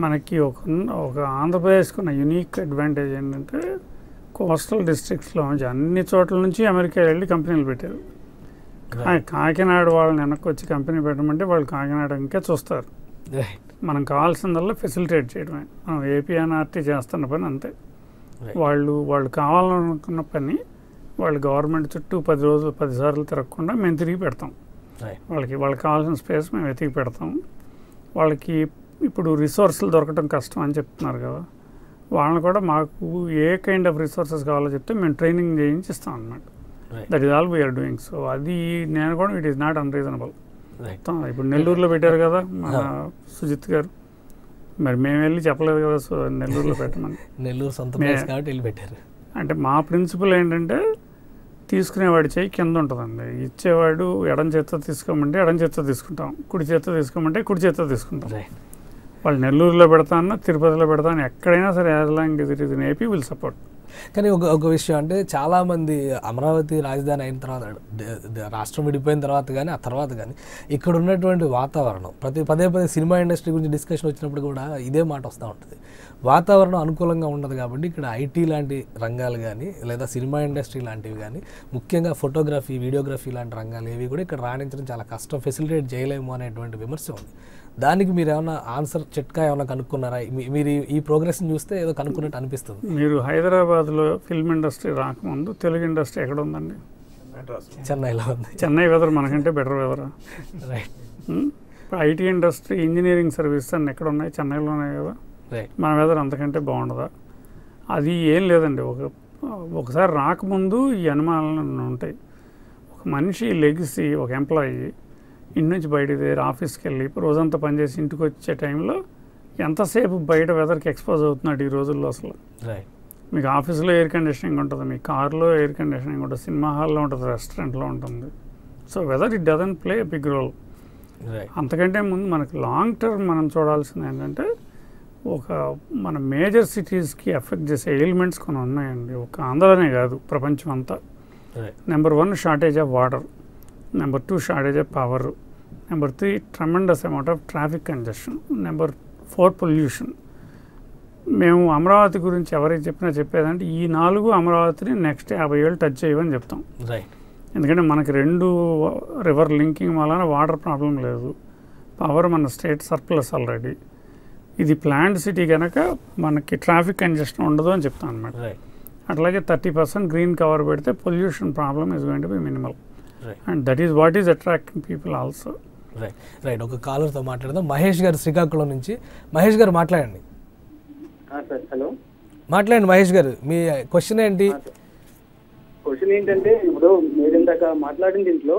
మనకి ఒక ఆంధ్రప్రదేశ్కి ఉన్న యూనిక్ అడ్వాంటేజ్ ఏంటంటే కోస్టల్ డిస్ట్రిక్ట్స్లో నుంచి అన్ని చోట్ల నుంచి అమెరికా వెళ్ళి కంపెనీలు పెట్టారు. కాకినాడ వాళ్ళని వెనక్కి వచ్చి కంపెనీ పెట్టమంటే వాళ్ళు కాకినాడ ఇంకా చూస్తారు. మనం కావాల్సిందల్లా ఫెసిలిటేట్ చేయడమే. మనం ఏపీఎన్ఆర్టీ చేస్తున్న పని అంతే. వాళ్ళు కావాలనుకున్న పని వాళ్ళు గవర్నమెంట్ చుట్టూ 10 సార్లు తిరగకుండా మేము తిరిగి పెడతాం. వాళ్ళకి కావాల్సిన స్పేస్ మేము వెతికి పెడతాం. వాళ్ళకి ఇప్పుడు రిసోర్సులు దొరకడం కష్టం అని చెప్తున్నారు కదా, వాళ్ళని కూడా మాకు ఏ కైండ్ ఆఫ్ రిసోర్సెస్ కావాలో చెప్తే మేము ట్రైనింగ్ చేయించి ఇస్తాం అన్నమాట. That is all we're doing. So అది నేను కూడా ఇట్ ఈస్ నాట్ అన్రీజనబుల్. ఇప్పుడు నెల్లూరులో పెట్టారు కదా మన సుజిత్ గారు, మరి మేము వెళ్ళి చెప్పలేదు కదా సో నెల్లూరులో పెట్టమని. నెల్లూరు సొంత ప్లేస్ కాబట్టి వెళ్ళి పెట్టారు. అంటే మా ప్రిన్సిపల్ ఏంటంటే తీసుకునేవాడి చేయి కింద ఉంటుందండి. ఇచ్చేవాడు ఎడం చేత్తో తీసుకోమంటే ఎడం చేత్తో తీసుకుంటాం, కుడి చేత్తో తీసుకోమంటే కుడి చేత్తో తీసుకుంటాం. వాళ్ళు నెల్లూరులో పెడతాను, తిరుపతిలో పెడతాను, ఎక్కడైనా సరే as long it is in AP will support. కానీ ఒక విషయం అంటే చాలామంది అమరావతి రాజధాని అయిన తర్వాత రాష్ట్రం విడిపోయిన తర్వాత కానీ ఆ తర్వాత కానీ ఇక్కడ ఉన్నటువంటి వాతావరణం పదే సినిమా ఇండస్ట్రీ గురించి డిస్కషన్ వచ్చినప్పుడు కూడా ఇదే మాట వస్తూ ఉంటుంది. వాతావరణం అనుకూలంగా ఉండదు కాబట్టి ఇక్కడ ఐటీ లాంటి రంగాలు కానీ లేదా సినిమా ఇండస్ట్రీ లాంటివి కానీ ముఖ్యంగా ఫోటోగ్రఫీ వీడియోగ్రఫీ లాంటి రంగాలు ఏవి కూడా ఇక్కడ రాణించడం చాలా కష్టం, ఫెసిలిటేట్ చేయలేము అనేటువంటి విమర్శ ఉంది. దానికి మీరు ఏమైనా ఆన్సర్ చిట్కా ఏమైనా కనుక్కున్నారా? మీరు ఈ ప్రోగ్రెస్ని చూస్తే ఏదో కనుక్కున్నట్టు అనిపిస్తుంది. మీరు హైదరాబాద్లో ఫిల్మ్ ఇండస్ట్రీ రాకముందు తెలుగు ఇండస్ట్రీ ఎక్కడ ఉందండి? చెన్నైలో ఉంది. చెన్నై వెదర్ మనకంటే బెటర్ వెదరా? Right. IT industry engineering service అన్నీ ఎక్కడ ఉన్నాయి? చెన్నైలో ఉన్నాయి కదా. మన వెదర్ అంతకంటే బాగుండదా? అది ఏం లేదండి. ఒకసారి రాకముందు ఈ అనుమానాలు ఉంటాయి. ఒక మనిషి లెగిసి ఒక ఎంప్లాయీ ఇంటి నుంచి బయటకు ఆఫీస్కి వెళ్ళి రోజంతా పనిచేసి ఇంటికి వచ్చే టైంలో ఎంతసేపు బయట వెదర్కి ఎక్స్పోజ్ అవుతున్నాడు ఈ రోజుల్లో. అసలు మీకు ఆఫీస్లో ఎయిర్ కండిషనింగ్ ఉంటుంది, మీ కార్లో ఎయిర్ కండిషనింగ్ ఉంటుంది, సినిమా హాల్లో ఉంటుంది, రెస్టారెంట్లో ఉంటుంది. So weather it doesn't play a big role. అంతకంటే ముందు మనకి లాంగ్ టర్మ్ మనం చూడాల్సింది ఏంటంటే మన మేజర్ సిటీస్కి ఎఫెక్ట్ చేసే ఎలిమెంట్స్ కొన్ని ఉన్నాయండి. ఒక ఆంధ్రనే కాదు, ప్రపంచం అంతా. Number 1 shortage of water, number 2 shortage of power, number 3 tremendous amount of traffic congestion, number 4 pollution. మేము అమరావతి గురించి ఎవరికి చెప్పినా చెప్పేదంటే ఈ 4 అమరావతిని నెక్స్ట్ 50 ఏళ్ళు టచ్ చేయమని చెప్తాం. ఎందుకంటే మనకి 2 రివర్ లింకింగ్ వలన వాటర్ ప్రాబ్లం లేదు, పవర్ మన స్టేట్ సర్ప్లస్ ఆల్రెడీ. ఇది ప్లాంట్ సిటీ కనుక మనకి ట్రాఫిక్ కంజెషన్ ఉండదు అని చెప్తాం అనమాట. అట్లాగే 30% గ్రీన్ కవర్ పెడితే pollution problem is going to be minimal. And that is what is attracting people also. Right. ఒక కాలర్తో మాట్లాడదాం. మహేష్ గారు శ్రీకాకుళం నుంచి. మహేష్ గారు మాట్లాడండి. హలో, మాట్లాడండి మహేష్ గారు, మీ క్వశ్చన్ ఏంటి? క్వశ్చన్ ఏంటంటే ఇప్పుడు మీరు ఇందాక మాట్లాడిన దీంట్లో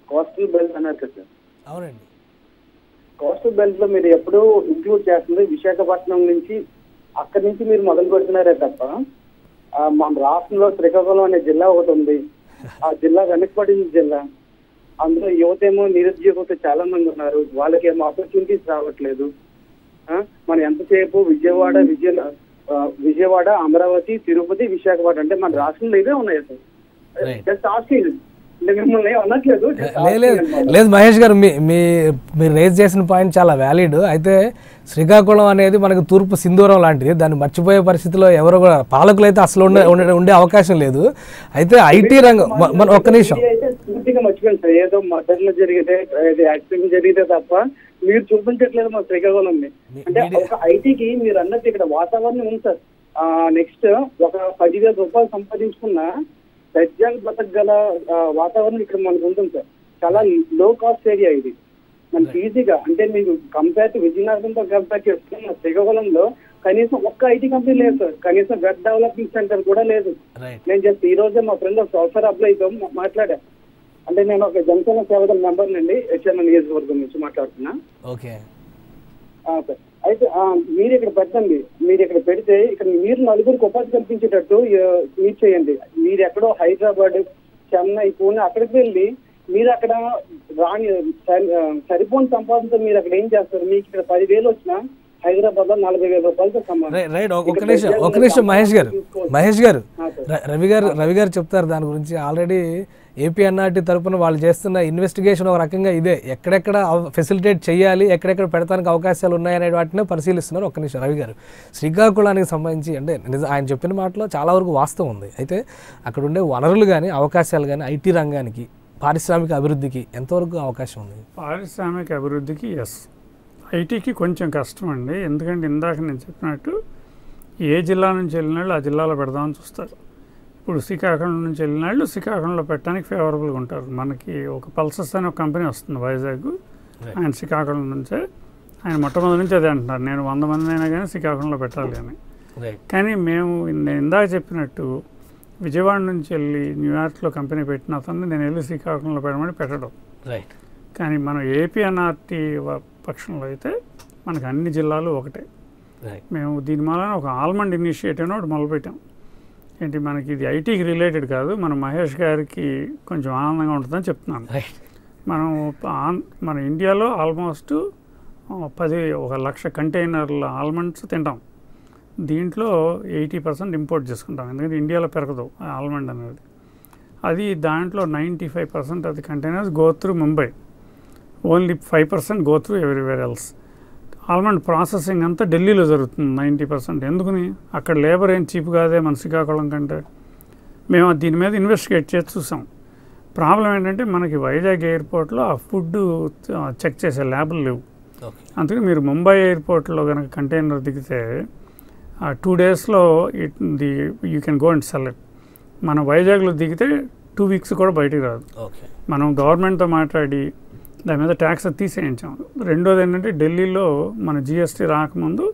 కోస్టల్ బెల్ట్ అన్నారు కదా సార్. అవునండి. కోస్టల్ బెల్ట్ లో మీరు ఎప్పుడు ఇంక్లూడ్ చేస్తుంది విశాఖపట్నం నుంచి, అక్కడి నుంచి మీరు మొదలు పెడుతున్నారే తప్ప మన రాష్ట్రంలో శ్రీకాకుళం అనే జిల్లా ఒకటి ఉంది. ఆ జిల్లా వెనకబడిన జిల్లా, అందులో యువత ఏమో నిరుద్యోగంతో చాలా మంది ఉన్నారు, వాళ్ళకి ఏమో ఆపర్చునిటీస్ రావట్లేదు. మనం ఎంతసేపు విజయవాడ, అమరావతి, తిరుపతి, విశాఖపట్నం అంటే మన రాష్ట్రంలో ఇవే ఉన్నాయి సార్. జస్ట్ ఆస్కింగ్, మిమ్మల్ని అనట్లేదు. లేదు మహేష్ గారు, మీరు రేజ్ చేసిన పాయింట్ చాలా వ్యాలిడ్. అయితే శ్రీకాకుళం అనేది మనకు తూర్పు సింధూరం లాంటిది, దాన్ని మర్చిపోయే పరిస్థితిలో ఎవరు కూడా పాలకులు అయితే అసలు ఉండే అవకాశం లేదు. అయితే ఐటీ రంగం ఒక్క నిమిషం పూర్తిగా మర్చిపోయింది సార్. ఏదో మద్దతులు జరిగితే యాక్సిడెంట్ జరిగితే తప్ప మీరు చూపించట్లేదు మా శ్రీకాకుళంని. అంటే ఒక ఐటీకి మీరు అన్నట్టు ఇక్కడ వాతావరణం ఉంది సార్. నెక్స్ట్ ఒక 10,000 రూపాయలు సంపాదించుకున్న దర్జాగా బతకగల వాతావరణం ఇక్కడ మనకు ఉంటుంది సార్. చాలా లో కాస్ట్ ఏరియా ఇది, మనకి ఈజీగా. అంటే మీకు కంపేర్ టు విజయనగరంతో కంపేర్ చేసుకున్న శ్రీకాకుళంలో కనీసం ఒక్క ఐటీ కంపెనీ లేదు సార్, కనీసం వెబ్ డెవలప్మెంట్ సెంటర్ కూడా లేదు. నేను జస్ట్ ఈ రోజే మా ఫ్రెండ్ ఒక సాఫ్ట్వేర్ అప్లైతో మాట్లాడా. అంటే నేను ఒక జనసేన సేవకుల మెంబర్ నుండి హెచ్ఎంఎల్ నియోజకవర్గం నుంచి మాట్లాడుతున్నా. అయితే మీరు ఇక్కడ పెట్టండి, మీరు ఇక్కడ పెడితే ఇక్కడ మీరు నలుగురికి ఉపాధి కల్పించేటట్టు మీరు చేయండి. మీరు ఎక్కడో హైదరాబాద్, చెన్నై, పూణే అక్కడికి వెళ్ళి మీరు అక్కడ సరిపోని సంపాదనతో మీరు అక్కడ ఏం చేస్తారు? మీకు ఇక్కడ 10,000 వచ్చినా హైదరాబాద్ లో 40,000 రూపాయలతో రైట్. ఒక నిమిషం మహేష్ గారు రవి గారు చెప్తారు దాని గురించి. ఆల్రెడీ ఏపీ ఎన్ఆర్టీ తరపున వాళ్ళు చేస్తున్న ఇన్వెస్టిగేషన్ ఒక రకంగా ఇదే, ఎక్కడెక్కడ ఫెసిలిటేట్ చేయాలి, ఎక్కడెక్కడ పెడతానికి అవకాశాలు ఉన్నాయనే వాటిని పరిశీలిస్తున్నారు. ఒక్క నిమిషం రవి గారు, శ్రీకాకుళానికి సంబంధించి అంటే ఆయన చెప్పిన మాటలో చాలా వరకు వాస్తవం ఉంది. అయితే అక్కడ ఉండే వనరులు కానీ అవకాశాలు కానీ ఐటీ రంగానికి, పారిశ్రామిక అభివృద్ధికి ఎంతవరకు అవకాశం ఉంది? పారిశ్రామిక అభివృద్ధికి ఎస్, ఐటీకి కొంచెం కష్టం అండి. ఎందుకంటే ఇందాక నేను చెప్పినట్టు ఏ జిల్లా నుంచి వెళ్ళినాళ్ళు ఆ జిల్లాలో పెడదామని చూస్తారు. ఇప్పుడు శ్రీకాకుళం నుంచి వెళ్ళినాళ్ళు శ్రీకాకుళంలో పెట్టడానికి ఫేవరబుల్గా ఉంటారు. మనకి ఒక పల్సస్ అనే ఒక కంపెనీ వస్తుంది వైజాగ్, ఆయన శ్రీకాకుళం నుంచే, ఆయన మొట్టమొదటి నుంచి అదే అంటున్నారు, నేను 100 మంది అయినా కానీ శ్రీకాకుళంలో పెట్టాలి అని. కానీ మేము నేను ఇందాక చెప్పినట్టు విజయవాడ నుంచి వెళ్ళి న్యూయార్క్లో కంపెనీ పెట్టిన అతన్ని నేను వెళ్ళి శ్రీకాకుళంలో పెట్టమని పెట్టడం. కానీ మనం ఏపీ ఎన్ఆర్టీ పక్షంలో అయితే మనకు అన్ని జిల్లాలు ఒకటే. మేము దీని వలన ఒక ఆల్మండ్ ఇనిషియేటివ్ని ఒకటి మొదలుపెట్టాం. ఏంటి, మనకి ఇది ఐటీకి రిలేటెడ్ కాదు, మన మహేష్ గారికి కొంచెం ఆనందంగా ఉంటుందని చెప్తున్నాను. మన ఇండియాలో ఆల్మోస్ట్ 1,00,000 కంటైనర్ల ఆల్మండ్స్ తింటాం. దీంట్లో 80% ఇంపోర్ట్ చేసుకుంటాం, ఎందుకంటే ఇండియాలో పెరగదు ఆల్మండ్ అనేది. అది దాంట్లో 95% అది containers go through Mumbai, only 5% go through everywhere else. Almond processing అంతా ఢిల్లీలో జరుగుతుంది 90%. ఎందుకని? అక్కడ లేబర్ ఏం చీప్ కాదే మన శ్రీకాకుళం కంటే. మేము దీని మీద ఇన్వెస్టిగేట్ చేసి చూసాం. ప్రాబ్లం ఏంటంటే మనకి వైజాగ్ ఎయిర్పోర్ట్లో ఆ ఫుడ్ చెక్ చేసే ల్యాబ్లు లేవు. అందుకని మీరు ముంబై ఎయిర్పోర్ట్లో కనుక కంటైనర్ దిగితే 2 daysలో you can go and sell it. మనం వైజాగ్లో దిగితే 2 weeks కూడా బయటికి రాదు. మనం గవర్నమెంట్తో మాట్లాడి దాని మీద ట్యాక్స్ తీసేయించాం. రెండోది ఏంటంటే ఢిల్లీలో మన జిఎస్టీ రాకముందు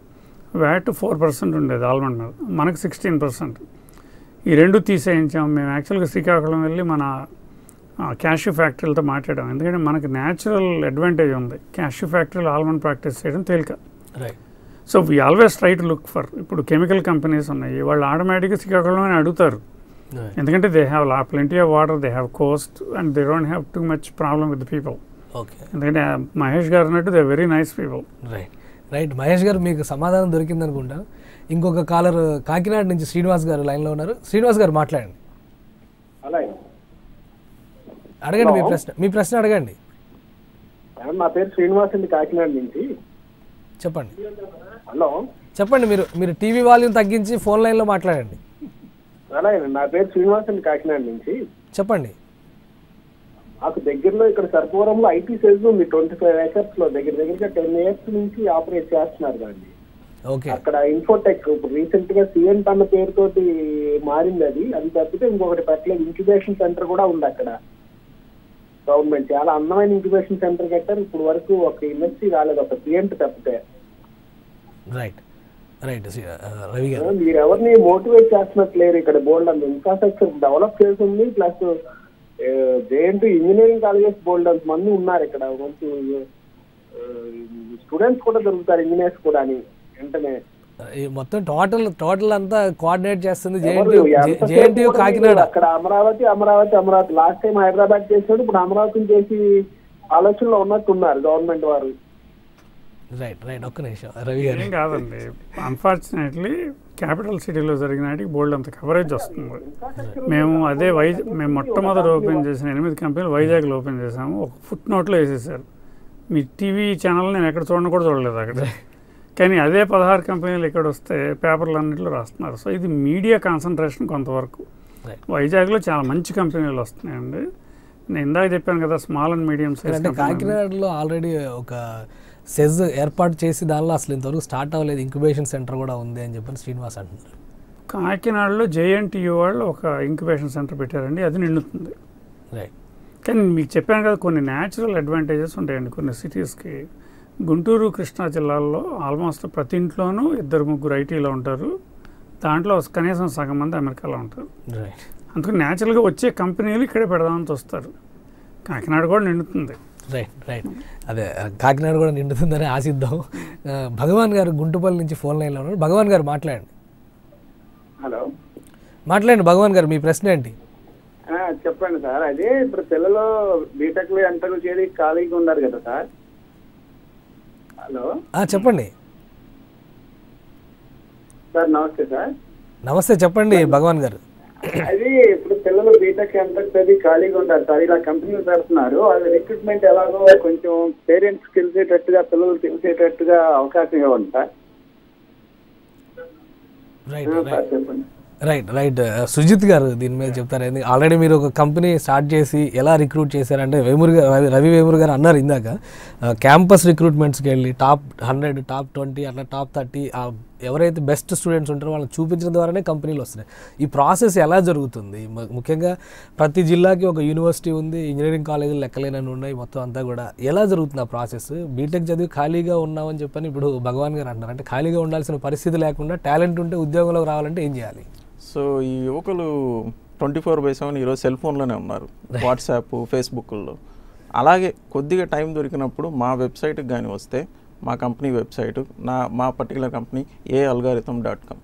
వ్యాట్ 4% ఉండేది ఆల్మండ్ మీద, మనకు 16%. ఈ రెండు తీసేయించాం. మేము యాక్చువల్గా శ్రీకాకుళం వెళ్ళి మన క్యాష్యూ ఫ్యాక్టరీలతో మాట్లాడాం. ఎందుకంటే మనకి న్యాచురల్ అడ్వాంటేజ్ ఉంది, క్యాష్యూ ఫ్యాక్టరీలో ఆల్మండ్ ప్రాక్టీస్ చేయడం తేలిక. So we always try to look for. ఇప్పుడు కెమికల్ కంపెనీస్ ఉన్నాయి, వాళ్ళు ఆటోమేటిక్గా శ్రీకాకుళం అని అడుగుతారు. ఎందుకంటే they have plenty of water, they have Coast and they don't have too much problem with the people. ఎందుకంటే మహేష్ గారు అన్నట్టు they very nice people. Right Mahesh గారు, మీకు సమాధానం దొరికింది అనుకుంటా. ఇంకొక కాలర్ కాకినాడ నుంచి శ్రీనివాస్ గారు లైన్లో ఉన్నారు. శ్రీనివాస్ గారు మాట్లాడండి, అడగండి మీ ప్రశ్న అడగండి. నా పేరు శ్రీనివాస్ అండి, కాకినాడ నుంచి. చెప్పండి. హలో చెప్పండి, మీరు టీవీ వాల్యూమ్ తగ్గించి ఫోన్ లైన్లో మాట్లాడండి. అలాగే, నా పేరు శ్రీనివాస్ అండి, కాకినాడ నుంచి. చెప్పండి. మాకు దగ్గరలో ఇక్కడ సర్పవరంలో ఐటీ సెల్స్ ఉంది 25 acres లో, దగ్గరగా 10 years నుంచి ఆపరేట్ చేస్తున్నారు కదండి. అక్కడ ఇన్ఫోటెక్ ఇప్పుడు రీసెంట్ గా సిఎంట్ అన్న పేరుతోటి మారింది. అది తప్పితే ఇంకొకటి పెట్టలేదు. ఇంక్యుబేషన్ సెంటర్ కూడా ఉంది అక్కడ. గవర్నమెంట్ చాలా అందమైన ఇంక్యుబేషన్ సెంటర్ కట్టారు. ఇప్పుడు వరకు ఒక ఇండస్ట్రీ రాలేదు, ఒక సిఎంట్ తప్పితే. మీరు ఎవరిని మోటివేట్ చేస్తున్నట్లేరు. ఇక్కడ బోల్డ్ అంత ఇన్ఫ్రాస్ట్రక్చర్ డెవలప్ చేస్తుంది. ప్లస్ జేఎన్టీ ఇంజనీరింగ్ కాలేజెస్ బోల్డ్ అంత మంది ఉన్నారు ఇక్కడ. మంచి స్టూడెంట్స్ కూడా దొరుకుతారు, ఇంజనీర్స్ కూడా అని. వెంటనే మొత్తం టోటల్ అంతా కోఆర్డినేట్ చేస్తుంది జేఎన్టీయూ కాకినాడ. అక్కడ అమరావతి లాస్ట్ టైం హైదరాబాద్ చేసాడు, ఇప్పుడు అమరావతిని చేసి ఆలోచనలో ఉన్నట్టున్నారు గవర్నమెంట్ వారు. రైట్ రైట్ ఒక్క నిమిషం రవి గారు. ఏం కాదండి, అన్ఫార్చునేట్లీ క్యాపిటల్ సిటీలో జరిగినాటికి బోల్డ్ అంత కవరేజ్ వస్తుంది. మేము మేము మొట్టమొదటి ఓపెన్ చేసిన 8 కంపెనీలు వైజాగ్లో ఓపెన్ చేసాము. ఒక ఫుట్ నోట్లో వేసేసారు. మీ టీవీ ఛానల్ నేను ఎక్కడ చూడలేదు అక్కడ. కానీ అదే 16 కంపెనీలు ఇక్కడ వస్తే పేపర్లు అన్నింటిలో రాస్తున్నారు. సో ఇది మీడియా కాన్సన్ట్రేషన్ కొంతవరకు. వైజాగ్లో చాలా మంచి కంపెనీలు వస్తున్నాయండి. నేను ఇందాక చెప్పాను కదా, స్మాల్ అండ్ మీడియం సైజ్. అంటే కాకినాడలో ఆల్రెడీ ఒక సెజ్ ఏర్పాటు చేసి దానిలో అసలు ఇంతవరకు స్టార్ట్ అవ్వలేదు, ఇంక్యుబేషన్ సెంటర్ కూడా ఉంది అని చెప్పి శ్రీనివాస్ అంటున్నారు. కాకినాడలో JNTU వాళ్ళు ఒక ఇంక్యుబేషన్ సెంటర్ పెట్టారండి, అది నిండుతుంది. రైట్. కానీ మీకు చెప్పాను కదా, కొన్ని న్యాచురల్ అడ్వాంటేజెస్ ఉంటాయండి కొన్ని సిటీస్కి. గుంటూరు, కృష్ణా జిల్లాల్లో ఆల్మోస్ట్ ప్రతి ఇంట్లోనూ 2-3 ఐటీలో ఉంటారు. దాంట్లో కనీసం సగం మంది అమెరికాలో ఉంటారు. రైట్. అందుకని న్యాచురల్గా వచ్చే కంపెనీలు ఇక్కడే పెడదామని వస్తారు. కాకినాడ కూడా నిండుతుంది. రైట్ రైట్ అదే కాకినాడ కూడా నిండుతుందని ఆశిద్దాం. భగవాన్ గారు గుంటుపల్లి నుంచి ఫోన్ లైన్లో ఉన్నారు. భగవాన్ గారు మాట్లాడండి. హలో, మాట్లాడండి భగవాన్ గారు, మీ ప్రశ్న ఏంటి? చెప్పండి సార్. అదే ఇప్పుడు పిల్లలు బీటెక్లో ఎంటర్ చేరి ఖాళీగా ఉన్నారు కదా సార్. హలో చెప్పండి సార్. నమస్తే సార్. నమస్తే, చెప్పండి భగవాన్ గారు. అది ఇప్పుడు పిల్లలు బీటెక్ ఎంటర్ చదివి ఖాళీగా ఉంటారు సార్. ఇలా కంపెనీలు పెడుతున్నారు, అది రిక్రూట్మెంట్ ఎలాగో కొంచెం పేరెంట్స్ తెలిసేటట్టుగా, పిల్లలు తెలిసేటట్టుగా అవకాశం ఇవ్వండి సార్. చెప్పండి. రైట్ రైట్ సుజిత్ గారు దీని మీద చెప్తారు. ఆల్రెడీ మీరు ఒక కంపెనీ స్టార్ట్ చేసి ఎలా రిక్రూట్ చేశారంటే రవి వేమూరు గారు అన్నారు ఇందాక, క్యాంపస్ రిక్రూట్మెంట్స్కి వెళ్ళి టాప్ 100, టాప్ 20 అట్లా టాప్ 30 ఎవరైతే బెస్ట్ స్టూడెంట్స్ ఉంటారో వాళ్ళని చూపించడం ద్వారానే కంపెనీలు వస్తున్నాయి. ఈ ప్రాసెస్ ఎలా జరుగుతుంది? ముఖ్యంగా ప్రతి జిల్లాకి ఒక యూనివర్సిటీ ఉంది, ఇంజనీరింగ్ కాలేజీలు లెక్కలేనని ఉన్నాయి, మొత్తం అంతా కూడా ఎలా జరుగుతుంది ఆ ప్రాసెస్? బీటెక్ చదివి ఖాళీగా ఉన్నామని చెప్పని ఇప్పుడు భగవాన్ గారు అంటున్నారు. అంటే ఖాళీగా ఉండాల్సిన పరిస్థితి లేకుండా టాలెంట్ ఉంటే ఉద్యోగంలోకి రావాలంటే ఏం చేయాలి? సో ఈ యువకులు 24/7 ఈరోజు సెల్ ఫోన్లోనే ఉన్నారు, వాట్సాప్, ఫేస్బుక్లో. అలాగే కొద్దిగా టైం దొరికినప్పుడు మా వెబ్సైట్కి కానీ వస్తే, మా కంపెనీ వెబ్సైట్, మా పర్టికులర్ కంపెనీ algorithm.com,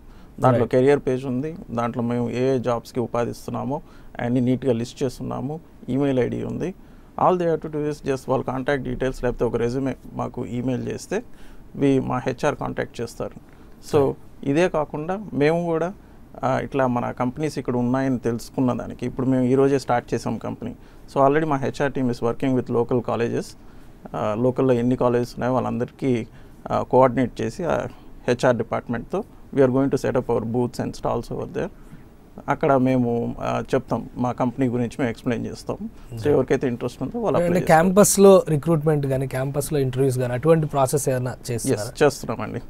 దాంట్లో కెరియర్ పేజ్ ఉంది. దాంట్లో మేము ఏ జాబ్స్కి ఉపాధిస్తున్నామో అన్నీ నీట్గా లిస్ట్ చేస్తున్నాము. ఈమెయిల్ ఐడి ఉంది. All they have to do is just వాళ్ళ కాంటాక్ట్ డీటెయిల్స్ లేకపోతే ఒక రెజ్యూమే మాకు ఈమెయిల్ చేస్తే మా HR కాంటాక్ట్ చేస్తారు. సో ఇదే కాకుండా మేము కూడా ఇట్లా మన కంపెనీస్ ఇక్కడ ఉన్నాయని తెలుసుకున్న దానికి ఇప్పుడు మేము ఈరోజే స్టార్ట్ చేసాం కంపెనీ. సో ఆల్రెడీ మా HR team is working with local colleges. లోకల్లో ఎన్ని కాలేజెస్ ఉన్నాయో వాళ్ళందరికీ కోఆర్డినేట్ చేసి HR డిపార్ట్మెంట్తో we're going to set up our booths and stalls over there. అక్కడ మేము చెప్తాం, మా కంపెనీ గురించి మేము ఎక్స్ప్లెయిన్ చేస్తాం. సో ఎవరికైతే ఇంట్రెస్ట్ ఉందో వాళ్ళు క్యాంపస్లో రిక్రూట్మెంట్ కానీ క్యాంపస్లో ఇంటర్వ్యూస్ కానీ అటువంటి ప్రాసెస్ ఏమైనా చేస్తున్నామండి.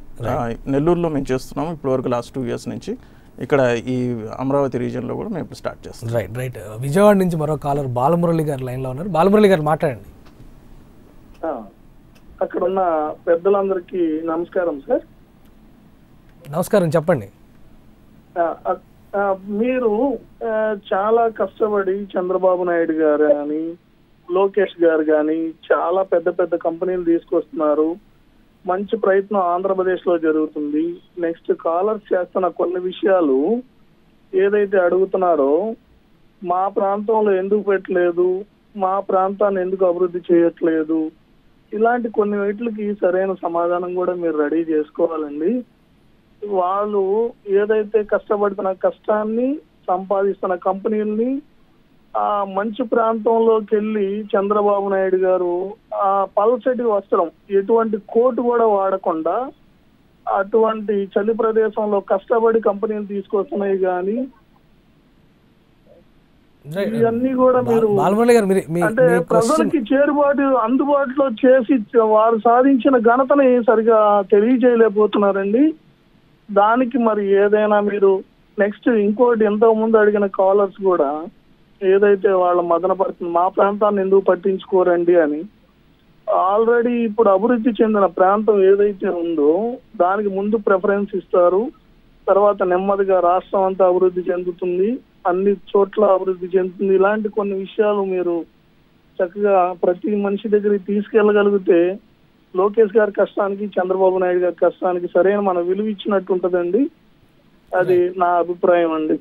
నెల్లూరులో మేము చేస్తున్నాము ఇప్పటివరకు లాస్ట్ 2 years నుంచి. ఇక్కడ ఈ అమరావతి రీజియన్లో కూడా మేము స్టార్ట్ చేస్తాం. రైట్ రైట్ విజయవాడ నుంచి మరో కాలర్ బాలమురళి గారు లైన్లో ఉన్నారు. బాలమురళి గారు మాట్లాడండి. అక్కడ ఉన్న పెద్దలందరికీ నమస్కారం సార్. నమస్కారం, చెప్పండి. మీరు చాలా కష్టపడి చంద్రబాబు నాయుడు గారు కానీ లోకేష్ గారు కానీ చాలా పెద్ద పెద్ద కంపెనీలు తీసుకొస్తున్నారు. మంచి ప్రయత్నం ఆంధ్రప్రదేశ్లో జరుగుతుంది. నెక్స్ట్ కాలర్స్ చేస్తున్న కొన్ని విషయాలు ఏదైతే అడుగుతున్నారో, మా ప్రాంతంలో ఎందుకు పెట్టలేదు, మా ప్రాంతాన్ని ఎందుకు అభివృద్ధి చేయట్లేదు, ఇలాంటి కొన్ని వీటికి సరైన సమాధానం కూడా మీరు రెడీ చేసుకోవాలండి. వాళ్ళు ఏదైతే కష్టపడుతున్న కష్టాన్ని సంపాదిస్తున్న కంపెనీల్ని ఆ మంచి ప్రాంతంలోకి వెళ్ళి చంద్రబాబు నాయుడు గారు ఆ పల్సటి వస్త్రం, ఎటువంటి కోటు కూడా వాడకుండా అటువంటి చలి ప్రదేశంలో కష్టపడి కంపెనీలు తీసుకొస్తున్నాయి. కానీ ఇవన్నీ కూడా మీరు అంటే ప్రజలకి అందుబాటులో చేసి వారు సాధించిన ఘనతని సరిగా తెలియజేయలేకపోతున్నారండి. దానికి మరి ఏదైనా మీరు నెక్స్ట్ ఇంకోటి ఎంతో ముందు అడిగిన కాలర్స్ కూడా ఏదైతే వాళ్ళ మదన పడుతుంది, మా ప్రాంతాన్ని ఎందుకు పట్టించుకోరండి అని. ఆల్రెడీ ఇప్పుడు అభివృద్ధి చెందిన ప్రాంతం ఏదైతే ఉందో దానికి ముందు ప్రిఫరెన్స్ ఇస్తారు. తర్వాత నెమ్మదిగా రాష్ట్రం అంతా అభివృద్ధి చెందుతుంది, అన్ని చోట్ల అభివృద్ధి చెందుతుంది. ఇలాంటి కొన్ని విషయాలు మీరు చక్కగా ప్రతి మనిషి దగ్గరికి తీసుకెళ్ళగలిగితే లోకేష్ గారి కష్టానికి చంద్రబాబు నాయుడు గారి కష్టానికి సరైన మన విలువ ఇచ్చినట్టు ఉంటుందండి. అది నా అభిప్రాయం అండి.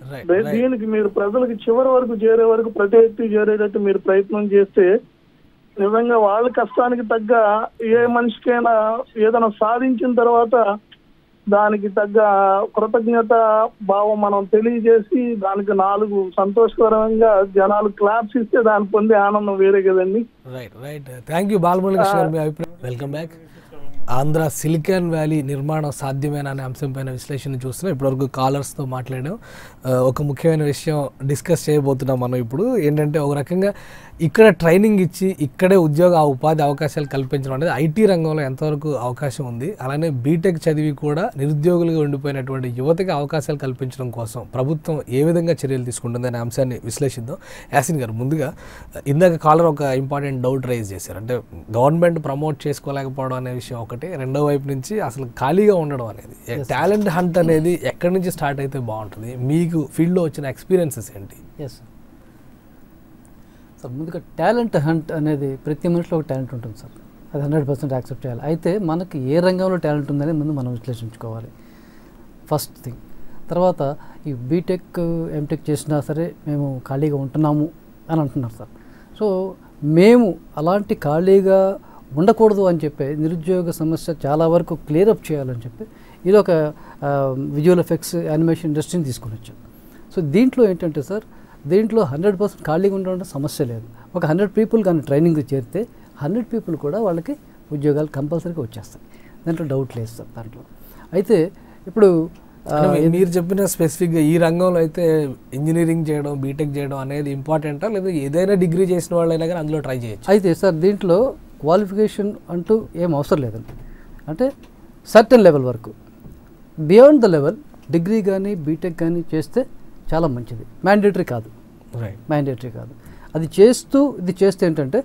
దీనికి మీరు ప్రజలకు చివరి వరకు చేరే వరకు ప్రతి వ్యక్తి చేరేటట్టు మీరు ప్రయత్నం చేస్తే నిజంగా వాళ్ళ కష్టానికి తగ్గ ఏ మనిషికైనా ఏదైనా సాధించిన తర్వాత దానికి తగ్గ కృతజ్ఞత భావం మనం తెలియజేసి దానికి 4 సంతోషకరంగా జనాలు క్లాప్స్ ఇస్తే దాని పొందే ఆనందం వేరే కదండి. రైట్ థ్యాంక్ యూ బాలమురళీకృష్ణ గారు, మీ అభిప్రాయం. Welcome back. Andhra silicon valley నిర్మాణం సాధ్యమేనా అనే అంశం పైన విశ్లేషణ చూస్తున్నాం. ఇప్పటివరకు కాలర్స్తో మాట్లాడాం. ఒక ముఖ్యమైన విషయం డిస్కస్ చేయబోతున్నాం మనం ఇప్పుడు. ఏంటంటే ఒక రకంగా ఇక్కడ ట్రైనింగ్ ఇచ్చి ఇక్కడే ఉపాధి అవకాశాలు కల్పించడం అనేది ఐటీ రంగంలో ఎంతవరకు అవకాశం ఉంది, అలానే బీటెక్ చదివి కూడా నిరుద్యోగులుగా ఉండిపోయినటువంటి యువతకి అవకాశాలు కల్పించడం కోసం ప్రభుత్వం ఏ విధంగా చర్యలు తీసుకుంటుంది అనే అంశాన్ని విశ్లేషిద్దాం. యాసిన్ గారు, ముందుగా ఇందాక కాలర్ ఒక ఇంపార్టెంట్ డౌట్ రైజ్ చేశారు. అంటే గవర్నమెంట్ ప్రమోట్ చేసుకోలేకపోవడం అనే విషయం ఒకటి, రెండో వైపు నుంచి అసలు ఖాళీగా ఉండడం అనేది. టాలెంట్ హంట్ అనేది ఎక్కడి నుంచి స్టార్ట్ అయితే బాగుంటుంది? మీకు ఫీల్డ్లో వచ్చిన ఎక్స్పీరియన్సెస్ ఏంటి? సార్, ముందుగా టాలెంట్ హంట్ అనేది ప్రతి మనిషిలో ఒక టాలెంట్ ఉంటుంది సార్, అది 100% యాక్సెప్ట్ చేయాలి. అయితే మనకి ఏ రంగంలో టాలెంట్ ఉందని ముందు మనం విశ్లేషించుకోవాలి, ఫస్ట్ థింగ్. తర్వాత ఈ బీటెక్ ఎంటెక్ చేసినా సరే మేము ఖాళీగా ఉంటున్నాము అని అంటున్నారు సార్. సో మేము అలాంటి ఖాళీగా ఉండకూడదు అని చెప్పి నిరుద్యోగ సమస్య చాలా వరకు క్లియర్ అప్ చేయాలని చెప్పి ఇది ఒక విజువల్ ఎఫెక్ట్స్ యానిమేషన్ ఇండస్ట్రీని తీసుకొని వచ్చాం. సో దీంట్లో ఏంటంటే సార్, దీంట్లో 100% ఖాళీగా ఉండడం సమస్య లేదు. ఒక 100 పీపుల్ కానీ ట్రైనింగ్ చేరితే 100 పీపుల్ కూడా వాళ్ళకి ఉద్యోగాలు కంపల్సరీగా వచ్చేస్తాయి, దాంట్లో డౌట్ లేదు సార్ దాంట్లో. అయితే ఇప్పుడు మీరు చెప్పిన స్పెసిఫిక్గా ఈ రంగంలో అయితే ఇంజనీరింగ్ చేయడం, బీటెక్ చేయడం అనేది ఇంపార్టెంటా, లేదా ఏదైనా డిగ్రీ చేసిన వాళ్ళైనా కానీ అందులో ట్రై చేయొచ్చు? అయితే సార్ దీంట్లో క్వాలిఫికేషన్ అంటూ ఏం అవసరం లేదండి. అంటే సర్టెన్ లెవెల్ వరకు, బియాండ్ ద లెవెల్ డిగ్రీ కానీ బీటెక్ కానీ చేస్తే చాలా మంచిది. మ్యాండేటరీ కాదు, మ్యాండేటరీ కాదు. అది ఇది చేస్తే ఏంటంటే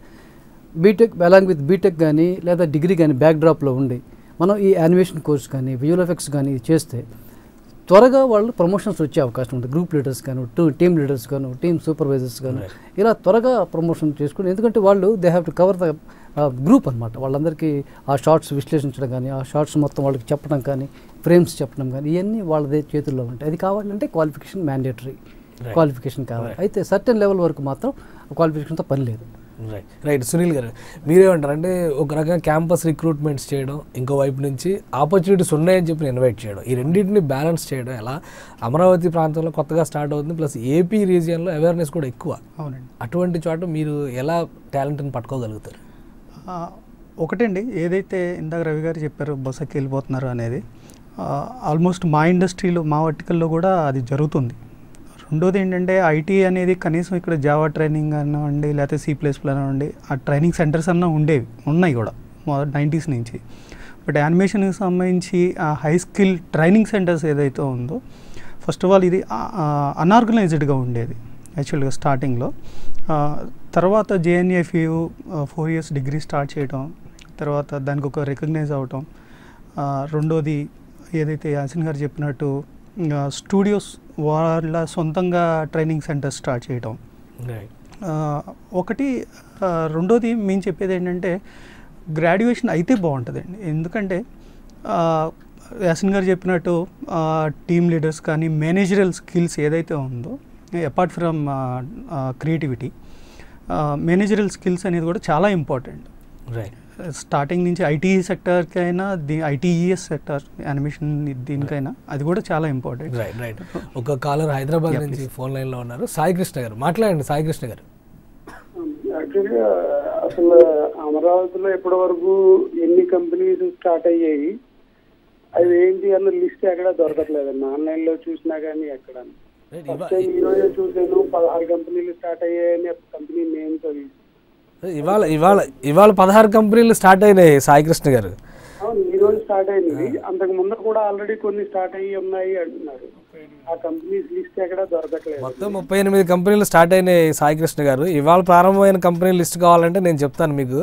బీటెక్ అలాంగ్ విత్ బీటెక్ కానీ లేదా డిగ్రీ కానీ బ్యాక్డ్రాప్లో ఉండి మనం ఈ యానిమేషన్ కోర్స్ కానీ విజువల్ ఎఫెక్ట్స్ కానీ ఇది చేస్తే త్వరగా వాళ్ళు ప్రమోషన్స్ వచ్చే అవకాశం ఉంటుంది. గ్రూప్ లీడర్స్ గాను, టీమ్ లీడర్స్ గాను, టీమ్ సూపర్వైజర్స్ గాను ఇలా త్వరగా ప్రమోషన్ చేసుకుని, ఎందుకంటే వాళ్ళు they have to cover the group అనమాట. వాళ్ళందరికీ ఆ షార్ట్స్ విశ్లేషించడం కానీ, ఆ షార్ట్స్ మొత్తం వాళ్ళకి చెప్పడం కానీ, ఫ్రేమ్స్ చెప్పడం కానీ, ఇవన్నీ వాళ్ళదే చేతుల్లో ఉంటాయి. అది కావాలంటే క్వాలిఫికేషన్ మ్యాండేటరీ క్వాలిఫికేషన్ కావాలి. అయితే సర్టెన్ లెవెల్ వరకు మాత్రం క్వాలిఫికేషన్తో పని లేదు. రైట్ సునీల్ గారు, మీరేమంటారు? అంటే ఒక రకంగా క్యాంపస్ రిక్రూట్మెంట్స్ చేయడం, ఇంకో వైపు నుంచి ఆపర్చునిటీస్ ఉన్నాయని చెప్పి ఇన్వైట్ చేయడం, ఈ రెండింటిని బ్యాలెన్స్ చేయడం ఎలా? అమరావతి ప్రాంతంలో కొత్తగా స్టార్ట్ అవుతుంది, ప్లస్ ఏపీ రీజియన్లో అవేర్నెస్ కూడా ఎక్కువ. అవునండి. అటువంటి చోట మీరు ఎలా టాలెంట్ని పట్టుకోగలుగుతారు? ఒకటండి, ఏదైతే ఇందాక రవి గారు చెప్పారు బస్సుకి వెళ్ళిపోతున్నారు అనేది, ఆల్మోస్ట్ మా ఇండస్ట్రీలో, మా వర్టికల్లో కూడా అది జరుగుతుంది. రెండోది ఏంటంటే ఐటీ అనేది కనీసం ఇక్కడ జావా ట్రైనింగ్ అనివ్వండి, లేకపోతే C++ అనివ్వండి, ఆ ట్రైనింగ్ సెంటర్స్ ఉన్నాయి కూడా 90s నుంచి. బట్ యానిమేషన్కి సంబంధించి ఆ హై స్కిల్ ట్రైనింగ్ సెంటర్స్ ఏదైతే ఉందో, ఫస్ట్ ఆఫ్ ఆల్ ఇది అన్ఆర్గనైజ్డ్గా ఉండేది యాక్చువల్గా స్టార్టింగ్లో. తర్వాత JNFU 4 years డిగ్రీ స్టార్ట్ చేయడం, తర్వాత దానికి ఒక రికగ్నైజ్ అవటం. రెండోది ఏదైతే యాసిన్ గారు చెప్పినట్టు స్టూడియోస్ వాళ్ళ సొంతంగా ట్రైనింగ్ సెంటర్స్ స్టార్ట్ చేయడం ఒకటి. రెండోది మేము చెప్పేది ఏంటంటే గ్రాడ్యుయేషన్ అయితే బాగుంటుందండి. ఎందుకంటే యాసిన్ గారు చెప్పినట్టు టీమ్ లీడర్స్ కానీ మేనేజరల్ స్కిల్స్ ఏదైతే ఉందో, apart from creativity, managerial skills అనేది కూడా చాలా ఇంపార్టెంట్. రైట్. స్టార్టింగ్ నుంచి ఐటీ సెక్టర్కి అయినా, ITES సెక్టర్ యానిమేషన్ దీనికైనా అది కూడా చాలా ఇంపార్టెంట్. Right right. ఒక కాలర్ హైదరాబాద్ నుంచి ఫోన్ లైన్లో ఉన్నారు, సాయి కృష్ణ గారు. మాట్లాడండి సాయి కృష్ణ గారు. యాక్చువల్గా అసలు అమరావతిలో ఇప్పటి వరకు ఎన్ని కంపెనీస్ స్టార్ట్ అయ్యాయి, అవి ఏంటి అన్న లిస్ట్ ఎక్కడ దొరకట్లేదండి. ఆన్లైన్లో చూసినా కానీ ఎక్కడ. ఈ రోజు చూసాను 16 కంపెనీలు స్టార్ట్ అయ్యాయని కంపెనీ నేమ్స్ అవి. ఇవాళ 16 కంపెనీలు స్టార్ట్ అయినాయి సాయి కృష్ణ గారు. అవును, ఈ రోజు స్టార్ట్ అయింది. అంతకు ముందు కూడా ఆల్రెడీ కొన్ని స్టార్ట్ అయ్యి ఉన్నాయి అంటున్నారు. ఆ కంపెనీస్ లిస్ట్ ఎక్కడ దొరకట్లేదు. మొత్తం 38 కంపెనీలు స్టార్ట్ అయినాయి సాయి కృష్ణ గారు. ఇవాళ ప్రారంభమైన కంపెనీ లిస్ట్ కావాలంటే నేను చెప్తాను మీకు.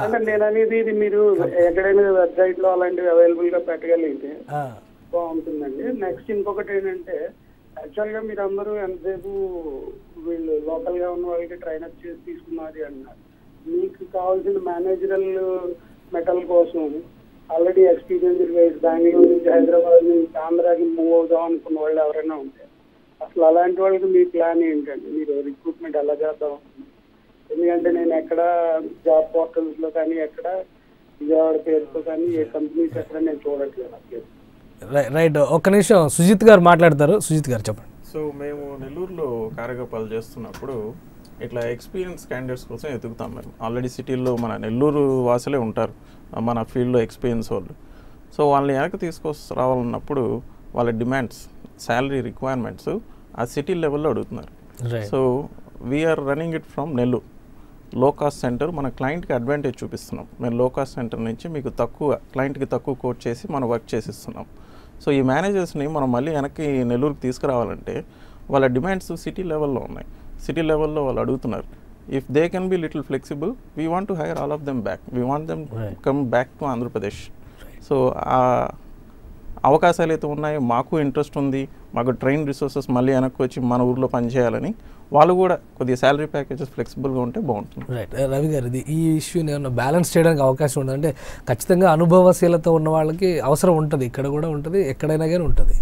అంటే నేను అనేది ఇది మీరు ఎక్కడైనా వెబ్సైట్ లో అలాంటివి అవైలబుల్ గా పెట్టగలిగితే బాగుంటుందండి. నెక్స్ట్ ఇంకొకటి ఏంటంటే, యాక్చువల్ గా మీరు అందరూ ఎంతసేపు వీళ్ళు లోకల్ గా ఉన్న వాళ్ళకి ట్రైనప్ చేసి తీసుకున్నది అన్నారు. మీకు కావాల్సిన మేనేజరల్ మెటల్ కోసం ఆల్రెడీ ఎక్స్పీరియన్స్ బెంగళూరు నుంచి, హైదరాబాద్ నుంచి ఆంధ్రాకి మూవ్ అవుదాం అనుకున్న వాళ్ళు ఎవరైనా ఉంటే అసలు అలాంటి వాళ్ళకి మీ ప్లాన్ ఏంటండి? మీరు రిక్రూట్మెంట్ ఎలా చేద్దాం? ఎందుకంటే నేను ఎక్కడ జాబ్ పోర్టల్స్ లో కానీ ఎక్కడ విజయవాడ పేరుతో కానీ ఏ కంపెనీస్ ఎక్కడ నేను చూడట్లేదు. రైట్, ఒక్క నిమిషం సుజిత్ గారు మాట్లాడతారు. సుజిత్ గారు చెప్పండి. సో మేము నెల్లూరులో కార్యకలాపాలు చేస్తున్నప్పుడు ఇట్లా ఎక్స్పీరియన్స్ క్యాండిడేట్స్ కోసం ఎదుగుతాం. మేము ఆల్రెడీ సిటీల్లో మన నెల్లూరు వాసులే ఉంటారు, మన ఫీల్డ్లో ఎక్స్పీరియన్స్ వాళ్ళు. సో వాళ్ళని వెనక్కి తీసుకొరావాలన్నప్పుడు వాళ్ళ డిమాండ్స్, శాలరీ రిక్వైర్మెంట్స్ ఆ సిటీ లెవెల్లో అడుగుతున్నారు. So we're running it from Nellore low cost centre. మన క్లయింట్కి అడ్వాంటేజ్ చూపిస్తున్నాం. మేము లో కాస్ట్ సెంటర్ నుంచి మీకు క్లయింట్కి తక్కువ కోట్ చేసి మనం వర్క్ చేసిస్తున్నాం. సో ఈ మేనేజర్స్ని మనం మళ్ళీ వెనక్కి నెల్లూరుకి తీసుకురావాలంటే వాళ్ళ డిమాండ్స్ సిటీ లెవెల్లో ఉన్నాయి. సిటీ లెవెల్లో వాళ్ళు అడుగుతున్నారు. If they can be little flexible, we want to hire all of them back. We want them come back to Andhra Pradesh. So ఆ అవకాశాలు అయితే ఉన్నాయో, మాకు ఇంట్రెస్ట్ ఉంది, మాకు ట్రైన్ రిసోర్సెస్ మళ్ళీ వెనక్కి వచ్చి మన ఊర్లో పనిచేయాలని వాళ్ళు కూడా కొద్దిగా శాలరీ ప్యాకేజెస్ ఫ్లెక్సిబుల్గా ఉంటే బాగుంటుంది. రైట్, రవి గారు, ఇది ఈ ఇష్యూని ఏమన్నా బ్యాలెన్స్ చేయడానికి అవకాశం ఉంటుంది అంటే ఖచ్చితంగా అనుభవశీలత ఉన్న వాళ్ళకి అవసరం ఉంటుంది, ఇక్కడ కూడా ఉంటుంది, ఎక్కడైనా కానీ ఉంటుంది.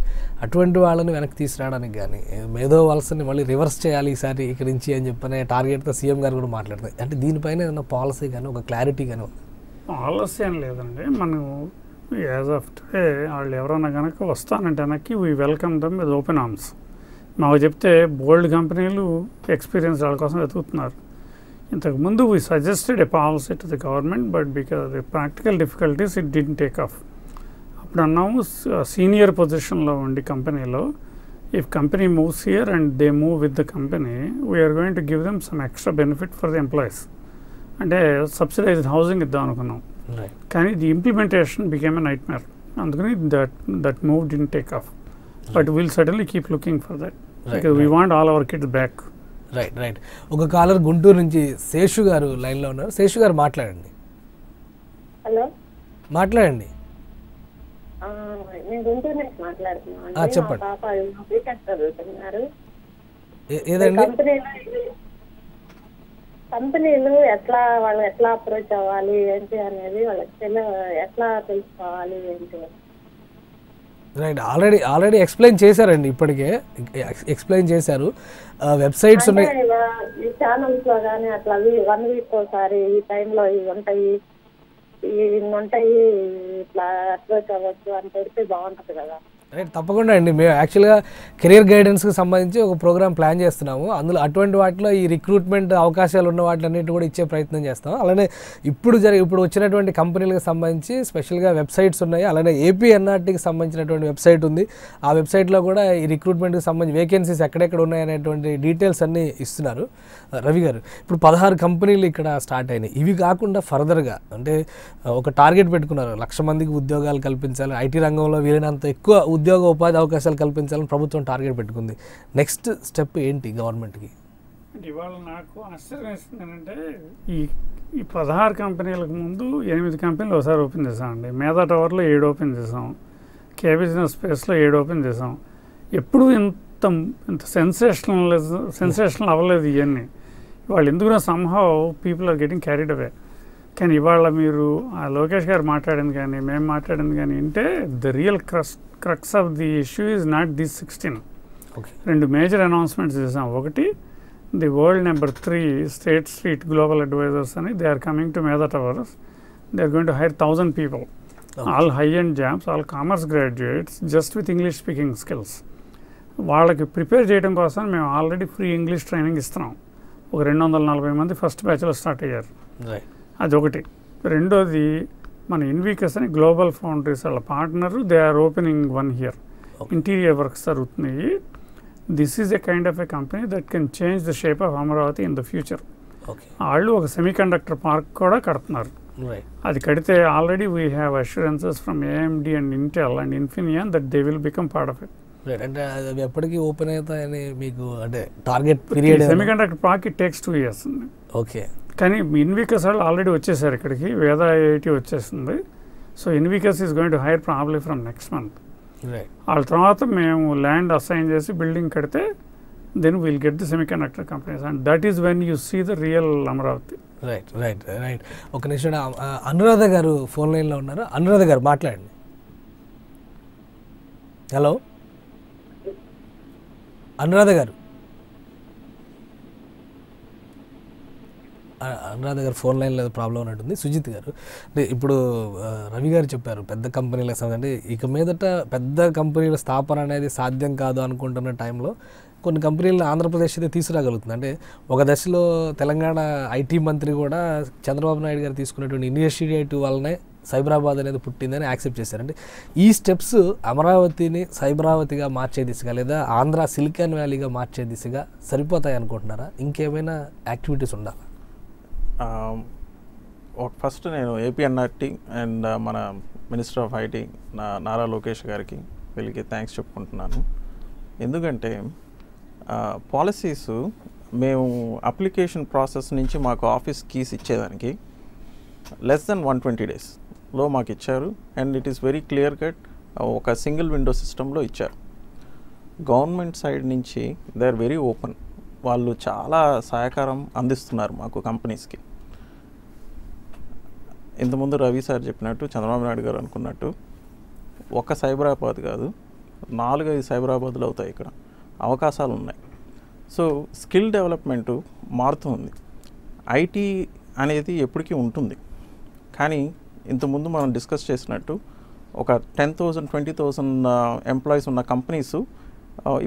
అటువంటి వాళ్ళని వెనక్కి తీసుకురావడానికి కానీ మేధో వలసని మళ్ళీ రివర్స్ చేయాలి ఈసారి ఇక్కడి నుంచి అని చెప్పనే టార్గెట్తో సీఎం గారు కూడా మాట్లాడుతుంది. అంటే దీనిపైన ఏదైనా పాలసీ కానీ ఒక క్లారిటీ కానీ ఉంది? పాలసీ అని లేదండి, మనం యాజ్ ఆఫ్ టుడే వాళ్ళు ఎవరైనా కనుక వస్తానంటే వెనక్కి we welcome them with open arms. మాకు చెప్తే బోల్డ్ కంపెనీలు ఎక్స్పీరియన్స్ వాళ్ళ కోసం వెతుకుతున్నారు. ఇంతకుముందు we suggested a policy to the government, but because the practical difficulties it didn't take off. అప్పుడు అన్నాము సీనియర్ పొజిషన్లో ఉండి కంపెనీలో if company moves here and they move with the company, we're going to give them some extra benefit for the employees. అంటే subsidised housing ఇద్దాం అనుకున్నాం, కానీ the implementation became a nightmare. అందుకని that move didn't take off. But will suddenly keep looking for that because we want all our kids back. Right. ఒక caller Guntur నుంచి శేషు గారు లైన్లో ఉన్నారు. శేషు గారు మాట్లాడండి. హలో, మాట్లాడండి. నేను గుంటూరు నుంచి మాట్లాడుతున్నాను. చెప్పండి. పాప బీటెక్ చదువుతున్నారు. ఏదండి? కంపెనీలు ఎట్లా వాళ్ళు ఎట్లా అప్రోచ్ అవ్వాలి ఏంటి అనేది వాళ్ళకి ఎట్లా తెలుసుకోవాలి ఏంటి? రైట్, ఆల్రెడీ ఎక్స్ప్లెయిన్ చేశారండి, ఇప్పటికే ఎక్స్ప్లెయిన్ చేశారు. వెబ్సైట్స్ ఉన్నాయి ఈ ఛానల్స్ లో కానీ అట్లా 1 వీక్ ఒకసారి ఈ టైంలో ఇవి ఉంటాయి ఇట్లా అప్రోచ్ అవ్వచ్చు అని పెడితే బాగుంటుంది కదా. రైట్, తప్పకుండా అండి. మేము యాక్చువల్గా కెరియర్ గైడెన్స్కి సంబంధించి ఒక ప్రోగ్రామ్ ప్లాన్ చేస్తున్నాము. అందులో అటువంటి వాటిలో ఈ రిక్రూట్మెంట్ అవకాశాలు ఉన్న వాటిలన్నిటి కూడా ఇచ్చే ప్రయత్నం చేస్తాం. అలానే ఇప్పుడు వచ్చినటువంటి కంపెనీలకు సంబంధించి స్పెషల్గా వెబ్సైట్స్ ఉన్నాయి. అలానే ఏపీఎన్ఆర్టీకి సంబంధించినటువంటి వెబ్సైట్ ఉంది. ఆ వెబ్సైట్లో కూడా ఈ రిక్రూట్మెంట్కి సంబంధించి వేకెన్సీస్ ఎక్కడెక్కడ ఉన్నాయనేటువంటి డీటెయిల్స్ అన్నీ ఇస్తున్నారు. రవి గారు, ఇప్పుడు 16 కంపెనీలు ఇక్కడ స్టార్ట్ అయినాయి. ఇవి కాకుండా ఫర్దర్గా అంటే ఒక టార్గెట్ పెట్టుకున్నారు, 1,00,000 మందికి ఉద్యోగాలు కల్పించాలి, ఐటీ రంగంలో వీలైనంత ఎక్కువ ఉద్యోగ ఉపాధి అవకాశాలు కల్పించాలని ప్రభుత్వం టార్గెట్ పెట్టుకుంది. నెక్స్ట్ స్టెప్ ఏంటి గవర్నమెంట్కి? ఇవాళ నాకు ఆశ్చర్యం వేస్తుంది ఏంటంటే ఈ 16 కంపెనీలకు ముందు 8 కంపెనీలు ఒకసారి ఓపెన్ చేసామండి. మేధా టవర్లో 7 ఓపెన్ చేసాం, కే బిజినెస్ స్పేస్లో 7 ఓపెన్ చేసాం. ఎప్పుడు ఇంత సెన్సేషనల్ అవ్వలేదు ఇవన్నీ. వాళ్ళు ఎందుకు somehow people are getting carried away. కానీ ఇవాళ మీరు ఆ లోకేష్ గారు మాట్లాడింది కానీ మేము మాట్లాడింది కానీ అంటే the real crux of the issue is not this 16. 2 major announcements చేసాం. ఒకటి, the world number 3 State Street Global Advisors అని they are coming to Medha Towers. They are going to hire 1000 people, all high end jobs, all commerce graduates just with English speaking skills. వాళ్ళకి prepare చేయడం కోసం మేము already free English training ఇస్తున్నాం. ఒక 240 మంది first బ్యాచ్లో start అయ్యారు. అదొకటి. రెండోది, మన ఇన్వికస్ అని గ్లోబల్ ఫౌండరీస్ వాళ్ళ partner, they are opening 1 here. Interior works జరుగుతున్నాయి. This is a kind of a company that can change the shape of Amaravati in the future. వాళ్ళు ఒక సెమీ కండక్టర్ పార్క్ కూడా కడుతున్నారు. అది కడితే already we have assurances from AMD and Intel and Infineon that they will become part of it. అంటే అది ఎప్పటికీ open అవుతాయని మీకు అంటే target period? Semiconductor park it takes 2 years. Okay. కానీ ఇన్వికస్ వాళ్ళు ఆల్రెడీ వచ్చేసారు ఇక్కడికి, వేద ఐఐటి వచ్చేస్తుంది. So Invictus is going to hire probably from next month. వాళ్ళ తర్వాత మేము ల్యాండ్ అసైన్ చేసి బిల్డింగ్ కడితే then will get the semiconductor companies and that is when you see the real Amaravati. Right. ఒక నిమిషం, అనురాధ గారు ఫోన్ లైన్లో ఉన్నారు. అనురాధ గారు మాట్లాడండి. హలో అనురాధ గారు. అనురాధ గారు ఫోన్ లైన్లో ప్రాబ్లం ఉన్నట్టుంది. సుజిత్ గారు, అంటే ఇప్పుడు రవి గారు చెప్పారు పెద్ద కంపెనీలకు అంటే ఇక మీదట పెద్ద కంపెనీల స్థాపన అనేది సాధ్యం కాదు అనుకుంటున్న టైంలో కొన్ని కంపెనీలను ఆంధ్రప్రదేశ్ అయితే తీసుకురాగలుగుతుంది. అంటే ఒక దశలో తెలంగాణ ఐటీ మంత్రి కూడా చంద్రబాబు నాయుడు గారు తీసుకున్నటువంటి ఇనిషియేటివ్ వల్లనే సైబరాబాద్ అనేది పుట్టిందని యాక్సెప్ట్ చేశారు. అంటే ఈ స్టెప్స్ అమరావతిని సైబరావతిగా మార్చే దిశగా లేదా ఆంధ్ర సిలికాన్ వ్యాలీగా మార్చే దిశగా సరిపోతాయి అనుకుంటున్నారా? ఇంకేమైనా యాక్టివిటీస్ ఉండాలా? ఫస్ట్ నేను ఏపీఎన్ఆర్టీ అండ్ మన minister of IT Nara Lokesh గారికి వీళ్ళకి థ్యాంక్స్ చెప్పుకుంటున్నాను. ఎందుకంటే పాలసీస్ మేము అప్లికేషన్ ప్రాసెస్ నుంచి మాకు ఆఫీస్ కీస్ ఇచ్చేదానికి లెస్ దెన్ 120 డేస్లో మాకు ఇచ్చారు. And it is very clear cut ఒక సింగిల్ విండో సిస్టంలో ఇచ్చారు. గవర్నమెంట్ సైడ్ నుంచి దే ఆర్ వెరీ ఓపెన్, వాళ్ళు చాలా సహకారం అందిస్తున్నారు మాకు కంపెనీస్కి. ఇంతకుముందు రవి సార్ చెప్పినట్టు, చంద్రబాబు నాయుడు గారు అనుకున్నట్టు ఒక సైబరాబాద్ కాదు 4-5 సైబరాబాద్లు అవుతాయి. ఇక్కడ అవకాశాలు ఉన్నాయి. సో స్కిల్ డెవలప్మెంటు మారుతుంది. ఐటీ అనేది ఎప్పటికీ ఉంటుంది. కానీ ఇంతకుముందు మనం డిస్కస్ చేసినట్టు ఒక 10,000 20,000 ఎంప్లాయీస్ ఉన్న కంపెనీస్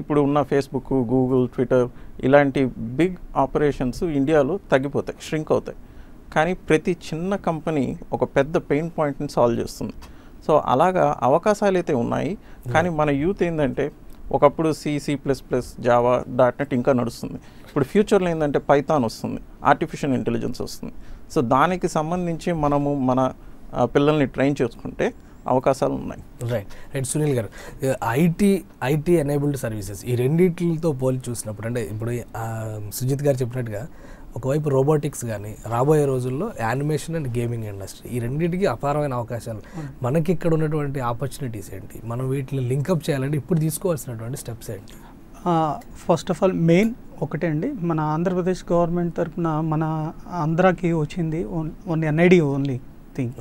ఇప్పుడు ఉన్న ఫేస్బుక్, గూగుల్, ట్విట్టర్ ఇలాంటి బిగ్ ఆపరేషన్స్ ఇండియాలో తగ్గిపోతాయి, ష్రింక్ అవుతాయి. కానీ ప్రతి చిన్న కంపెనీ ఒక పెద్ద పెయిన్ పాయింట్ని సాల్వ్ చేస్తుంది. సో అలాగా అవకాశాలు అయితే ఉన్నాయి. కానీ మన యూత్ ఏంటంటే ఒకప్పుడు C++, జావా, .NET ఇంకా నడుస్తుంది. ఇప్పుడు ఫ్యూచర్లో ఏంటంటే పైథాన్ వస్తుంది, ఆర్టిఫిషియల్ ఇంటెలిజెన్స్ వస్తుంది. సో దానికి సంబంధించి మనము మన పిల్లల్ని ట్రైన్ చేసుకుంటే అవకాశాలు ఉన్నాయి. రైట్ సునీల్ గారు, ఐటీ ఎనేబుల్డ్ సర్వీసెస్ ఈ రెండింటితో పోల్చి చూసినప్పుడు అంటే ఇప్పుడు సుజిత్ గారు చెప్పినట్టుగా ఒకవైపు రోబోటిక్స్ కానీ రాబోయే రోజుల్లో యానిమేషన్ అండ్ గేమింగ్ ఇండస్ట్రీ ఈ రెండింటికి అపారమైన అవకాశాలు, మనకి ఇక్కడ ఉన్నటువంటి ఆపర్చునిటీస్ ఏంటి, మనం వీటిని లింకప్ చేయాలంటే ఇప్పుడు తీసుకోవాల్సినటువంటి స్టెప్స్ ఏంటి? ఫస్ట్ ఆఫ్ ఆల్ మెయిన్ ఒకటే అండి, మన ఆంధ్రప్రదేశ్ గవర్నమెంట్ తరఫున మన ఆంధ్రాకి వచ్చింది ఓన్లీ NID ఓన్లీ థింగ్.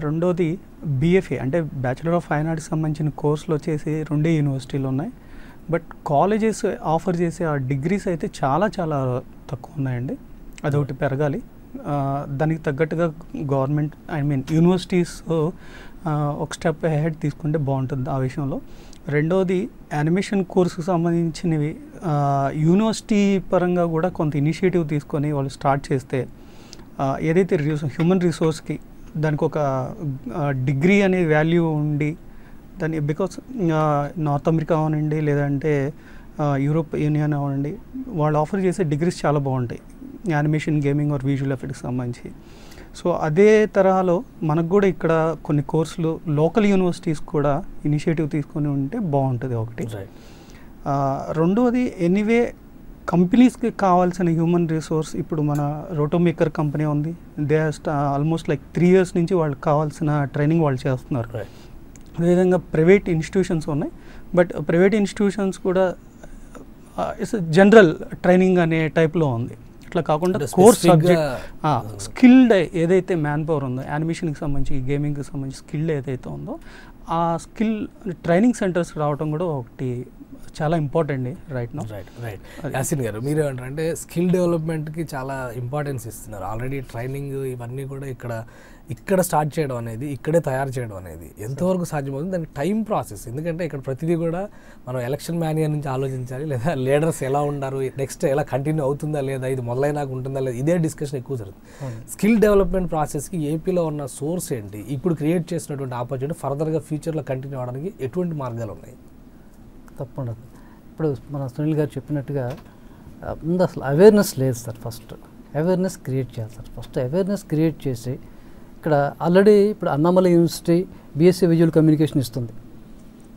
రెండోది BFA అంటే బ్యాచిలర్ ఆఫ్ ఫైన్ ఆర్ట్స్ సంబంధించిన కోర్సులు వచ్చేసి 2 యూనివర్సిటీలు ఉన్నాయి. బట్ కాలేజెస్ ఆఫర్ చేసే ఆ డిగ్రీస్ అయితే చాలా చాలా తక్కువ ఉన్నాయండి. అదొకటి పెరగాలి. దానికి తగ్గట్టుగా గవర్నమెంట్ యూనివర్సిటీస్ ఒక స్టెప్ హెడ్ తీసుకుంటే బాగుంటుంది ఆ విషయంలో. రెండోది యానిమేషన్ కోర్సుకు సంబంధించినవి యూనివర్సిటీ పరంగా కూడా కొంత ఇనిషియేటివ్ తీసుకొని వాళ్ళు స్టార్ట్ చేస్తే ఏదైతే హ్యూమన్ రిసోర్స్కి దానికి ఒక డిగ్రీ అనే వాల్యూ ఉండి దాన్ని బికాస్ నార్త్ అమెరికా అవనండి లేదంటే యూరోప్ యూనియన్ అవ్వండి, వాళ్ళు ఆఫర్ చేసే డిగ్రీస్ చాలా బాగుంటాయి animation, gaming or visual effects సంబంధించి. సో అదే తరహాలో మనకు కూడా ఇక్కడ కొన్ని కోర్సులు లోకల్ యూనివర్సిటీస్ కూడా ఇనిషియేటివ్ తీసుకొని ఉంటే బాగుంటుంది ఒకటి. రెండోది ఎనీవే కంపెనీస్కి కావాల్సిన హ్యూమన్ రిసోర్స్ ఇప్పుడు మన రోటోమేకర్ కంపెనీ ఉంది. దే ఆల్మోస్ట్ లైక్ 3 years నుంచి వాళ్ళకి కావాల్సిన ట్రైనింగ్ వాళ్ళు చేస్తున్నారు. అదేవిధంగా ప్రైవేట్ ఇన్స్టిట్యూషన్స్ ఉన్నాయి. బట్ ప్రైవేట్ ఇన్స్టిట్యూషన్స్ కూడా ఇట్స్ జనరల్ ట్రైనింగ్ అనే టైప్లో ఉంది. ఇట్లా కాకుండా కోర్స్ సబ్జెక్ట్ స్కిల్డ్ ఏదైతే మ్యాన్ పవర్ ఉందో యానిమేషన్కి సంబంధించి, గేమింగ్కి సంబంధించి స్కిల్డ్ ఏదైతే ఉందో ఆ స్కిల్ ట్రైనింగ్ సెంటర్స్ రావడం కూడా ఒకటి చాలా important right now. Right Yasin గారు, మీరు ఏమంటారంటే స్కిల్ డెవలప్మెంట్కి చాలా ఇంపార్టెన్స్ ఇస్తున్నారు. ఆల్రెడీ ట్రైనింగ్ ఇవన్నీ కూడా ఇక్కడ స్టార్ట్ చేయడం అనేది, ఇక్కడే తయారు చేయడం అనేది ఎంతవరకు సాధ్యమవుతుంది? దానికి టైం ప్రాసెస్, ఎందుకంటే ఇక్కడ ప్రతిదీ కూడా మనం ఎలక్షన్ మేనియర్ నుంచి ఆలోచించాలి, లేదా లీడర్స్ ఎలా ఉన్నారు, నెక్స్ట్ ఎలా కంటిన్యూ అవుతుందా లేదా, ఇది మొదలైనాక ఉంటుందా లేదా, ఇదే డిస్కషన్ ఎక్కువ జరుగుతుంది. స్కిల్ డెవలప్మెంట్ ప్రాసెస్కి ఏపీలో ఉన్న సోర్స్ ఏంటి, ఇప్పుడు క్రియేట్ చేసినటువంటి ఆపర్చునిటీ ఫర్దర్గా ఫ్యూచర్లో కంటిన్యూ అవడానికి ఎటువంటి మార్గాలు ఉన్నాయి? తప్పకుండా ఇప్పుడు మన సునీల్ గారు చెప్పినట్టుగా ముందు అసలు అవేర్నెస్ లేదు సార్. ఫస్ట్ అవేర్నెస్ క్రియేట్ చేయాలి సార్. ఫస్ట్ అవేర్నెస్ క్రియేట్ చేసి ఇక్కడ ఆల్రెడీ ఇప్పుడు Annamalai university BSc visual communication ఇస్తుంది,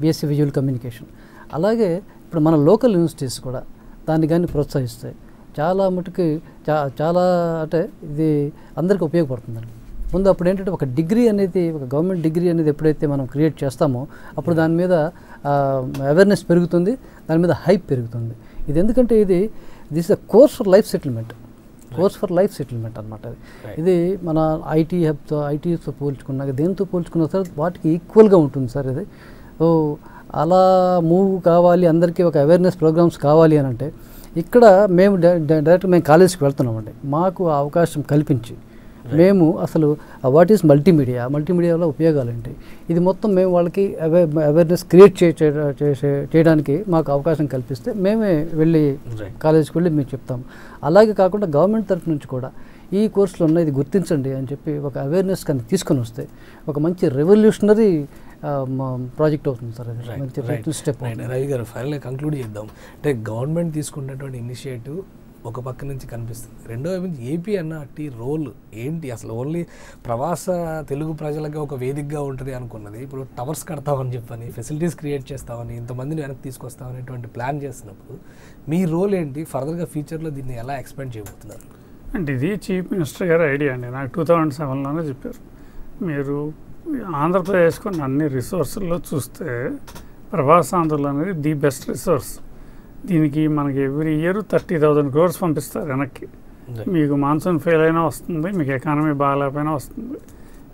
BSc విజువల్ కమ్యూనికేషన్. అలాగే ఇప్పుడు మన లోకల్ యూనివర్సిటీస్ కూడా దాన్ని కానీ ప్రోత్సహిస్తాయి. చాలా మటుకు చాలా అంటే ఇది అందరికీ ఉపయోగపడుతుందండి. ముందు అప్పుడు ఏంటంటే ఒక డిగ్రీ అనేది, ఒక గవర్నమెంట్ డిగ్రీ అనేది ఎప్పుడైతే మనం క్రియేట్ చేస్తామో అప్పుడు దాని మీద అవేర్నెస్ పెరుగుతుంది, దాని మీద హైప్ పెరుగుతుంది. ఇది ఎందుకంటే this a course for life settlement, course for life settlement అనమాట. ఇది మన ఐటీతో పోల్చుకున్నాక దేంతో పోల్చుకున్నా సార్ వాటికి ఈక్వల్గా ఉంటుంది సార్ ఇది. సో అలా మూవ్ కావాలి, అందరికీ ఒక అవేర్నెస్ ప్రోగ్రామ్స్ కావాలి అని అంటే ఇక్కడ మేము డైరెక్ట్ మేము కాలేజీకి వెళ్తున్నామండి. మాకు ఆ అవకాశం కల్పించి మేము అసలు వాట్ ఈస్ మల్టీమీడియాలో ఉపయోగాలు ఏంటి, ఇది మొత్తం మేము వాళ్ళకి అవేర్నెస్ క్రియేట్ చేయడానికి మాకు అవకాశం కల్పిస్తే మేమే వెళ్ళి కాలేజీకి వెళ్ళి మేము చెప్తాము. అలాగే కాకుండా గవర్నమెంట్ తరఫు నుంచి కూడా ఈ కోర్సులో ఉన్న ఇది గుర్తించండి అని చెప్పి ఒక అవేర్నెస్ కానీ తీసుకొని వస్తే ఒక మంచి రెవల్యూషనరీ ప్రాజెక్ట్ అవుతుంది సార్. అది మంచి స్టెప్. రవి గారు, ఫైనల్గా కంక్లూడ్ చేద్దాం. అంటే గవర్నమెంట్ తీసుకున్నటువంటి ఇనిషియేటివ్ ఒక పక్క నుంచి కనిపిస్తుంది, రెండో వైపు నుంచి ఏపీ ఎన్ఆర్టీ రోల్ ఏంటి అసలు? ఓన్లీ ప్రవాస తెలుగు ప్రజలకి ఒక వేదికగా ఉంటుంది అనుకున్నది, ఇప్పుడు టవర్స్ కడతామని చెప్పని, ఫెసిలిటీస్ క్రియేట్ చేస్తామని, ఇంతమందిని వెనక్కి తీసుకొస్తామనేటువంటి ప్లాన్ చేస్తున్నప్పుడు మీ రోల్ ఏంటి? ఫర్దర్గా ఫ్యూచర్లో దీన్ని ఎలా ఎక్స్పెండ్ చేయబోతున్నారు? అంటే ఇది చీఫ్ మినిస్టర్ గారి ఐడియా అండి. నాకు 2007లోనే చెప్పారు, మీరు ఆంధ్రప్రదేశ్కు అన్ని రిసోర్సుల్లో చూస్తే ప్రవాసాంధ్రులు అనేది ది బెస్ట్ రిసోర్స్. దీనికి మనకి ఎవ్రీ ఇయర్ 30,000 crores పంపిస్తారు వెనక్కి. మీకు మాన్సూన్ ఫెయిల్ అయినా వస్తుంది, మీకు ఎకానమీ బాగాలేకపోయినా వస్తుంది.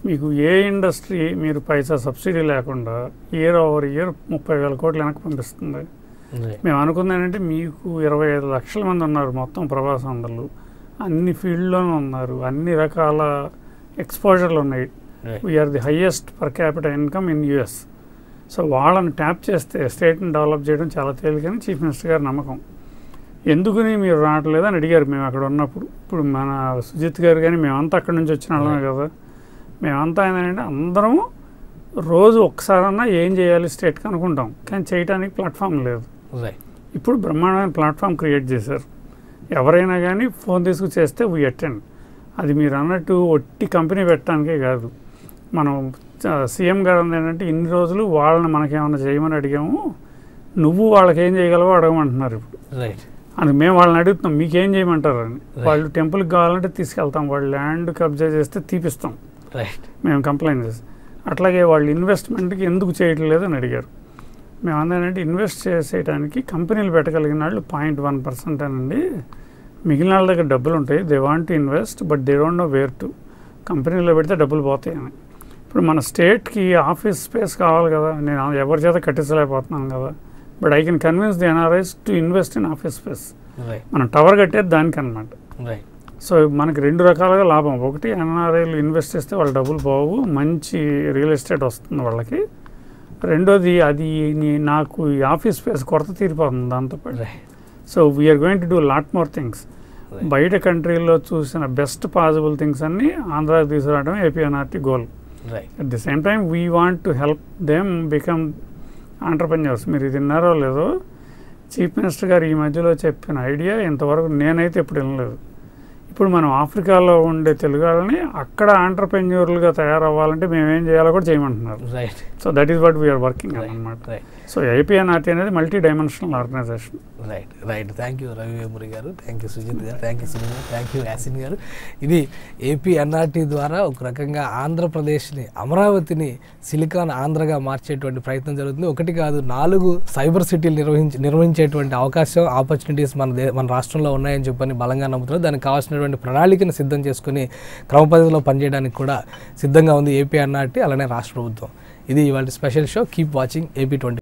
మీకు ఏ ఇండస్ట్రీ మీరు పైసా సబ్సిడీ లేకుండా ఇయర్ ఓవర్ ఇయర్ 30,000 కోట్లు వెనక్కి పంపిస్తుంది. మేము అనుకుంది ఏంటంటే మీకు 25 లక్షల మంది ఉన్నారు మొత్తం ప్రవాసాంధ్రులు, అన్ని ఫీల్డ్లోనూ ఉన్నారు, అన్ని రకాల ఎక్స్పోజర్లు ఉన్నాయి. We're the highest per capital income in US. So వాళ్ళని ట్యాప్ చేస్తే స్టేట్ని డెవలప్ చేయడం చాలా తేలికని చీఫ్ మినిస్టర్ గారి నమ్మకం. ఎందుకుని మీరు రావట్లేదు అని అడిగారు మేము అక్కడ ఉన్నప్పుడు. ఇప్పుడు మన సుజిత్ గారు కానీ మేమంతా అక్కడి నుంచి వచ్చిన వాళ్ళమే కదా, మేమంతా ఏంటంటే అందరం రోజు ఒక్కసారన్నా ఏం చేయాలి స్టేట్కి అనుకుంటాం, కానీ చేయడానికి ప్లాట్ఫామ్ లేదు. ఇప్పుడు బ్రహ్మాండమైన ప్లాట్ఫామ్ క్రియేట్ చేశారు. ఎవరైనా కానీ ఫోన్ తీసుకు చేస్తే వీ అటెండ్. అది మీరు అన్నట్టు ఒట్టి కంపెనీ పెట్టడానికే కాదు. మనం సీఎం గారు ఏంటంటే ఇన్ని రోజులు వాళ్ళని మనకేమన్నా చేయమని అడిగాము, నువ్వు వాళ్ళకి ఏం చేయగలవో అడగమంటున్నారు ఇప్పుడు. అని మేము వాళ్ళని అడుగుతున్నాం, మీకేం చేయమంటారు అని. వాళ్ళు టెంపుల్కి కావాలంటే తీసుకెళ్తాం, వాళ్ళు ల్యాండ్ కబ్జా చేస్తే తీపిస్తాం మేము కంప్లైంట్ చేసి. అట్లాగే వాళ్ళు ఇన్వెస్ట్మెంట్కి ఎందుకు చేయట్లేదు అని అడిగారు. మేము అందరంటే ఇన్వెస్ట్ చేసేయడానికి కంపెనీలు పెట్టగలిగిన వాళ్ళు 0.1% అనండి, మిగిలిన వాళ్ళ దగ్గర డబ్బులు ఉంటాయి, they want to invest but they don't know where to. కంపెనీలో పెడితే డబ్బులు పోతాయని. ఇప్పుడు మన స్టేట్కి ఆఫీస్ స్పేస్ కావాలి కదా, నేను ఎవరి చేత కట్టించలేకపోతున్నాను కదా, but I can convince the NRIs to invest in office space. మనం టవర్ కట్టేది దానికి అనమాట. సో మనకి 2 రకాలుగా లాభం. ఒకటి, ఎన్ఆర్ఐలు ఇన్వెస్ట్ చేస్తే వాళ్ళ డబ్బులు పోవు, మంచి రియల్ ఎస్టేట్ వస్తుంది వాళ్ళకి. రెండోది, అది నాకు ఈ ఆఫీస్ స్పేస్ కొరత తీరిపోతుంది దాంతోపాటు. So we're going to do lot more things. బయట కంట్రీల్లో చూసిన బెస్ట్ పాసిబుల్ థింగ్స్ అన్నీ ఆంధ్రాకి తీసుకురావడం AP NRT goal. At the same time we want to help them become entrepreneurs. మీరు ఇది విన్నారో లేదో, చీఫ్ మినిస్టర్ గారు ఈ మధ్యలో చెప్పిన ఐడియా ఇంతవరకు నేనైతే ఎప్పుడు వినలేదు. ఇప్పుడు మనం ఆఫ్రికాలో ఉండే తెలుగు వాళ్ళని అక్కడ ఆంటర్ప్రెన్యూర్లుగా తయారవ్వాలంటే మేము ఏం చేయాలో కూడా చేయమంటున్నారు. So that is what we're working అనమాట. సో ఏపీఎన్ఆర్టీ అనేది multi dimensional organisation. Right. Thank you Ravi Vemuri గారు, థ్యాంక్ యూ సుజిత్ గారు, థ్యాంక్ యూ సునీల్ గారు, థ్యాంక్ యూ యాసిన్ గారు. ఇది ఏపీఎన్ఆర్టీ ద్వారా ఒక రకంగా ఆంధ్రప్రదేశ్ని, అమరావతిని సిలికాన్ ఆంధ్రగా మార్చేటువంటి ప్రయత్నం జరుగుతుంది. ఒకటి కాదు, 4 సైబర్ సిటీలు నిర్వహించేటువంటి ఆపర్చునిటీస్ మన రాష్ట్రంలో ఉన్నాయని చెప్పని బలంగా నమ్ముతున్నారు. దానికి కావాల్సినటువంటి ప్రణాళికను సిద్ధం చేసుకుని క్రమపద్ధతిలో పనిచేయడానికి కూడా సిద్ధంగా ఉంది ఏపీఎన్ఆర్టీ, అలానే రాష్ట్ర ప్రభుత్వం. ఇది ఇవాళ special show. Keep watching AP20.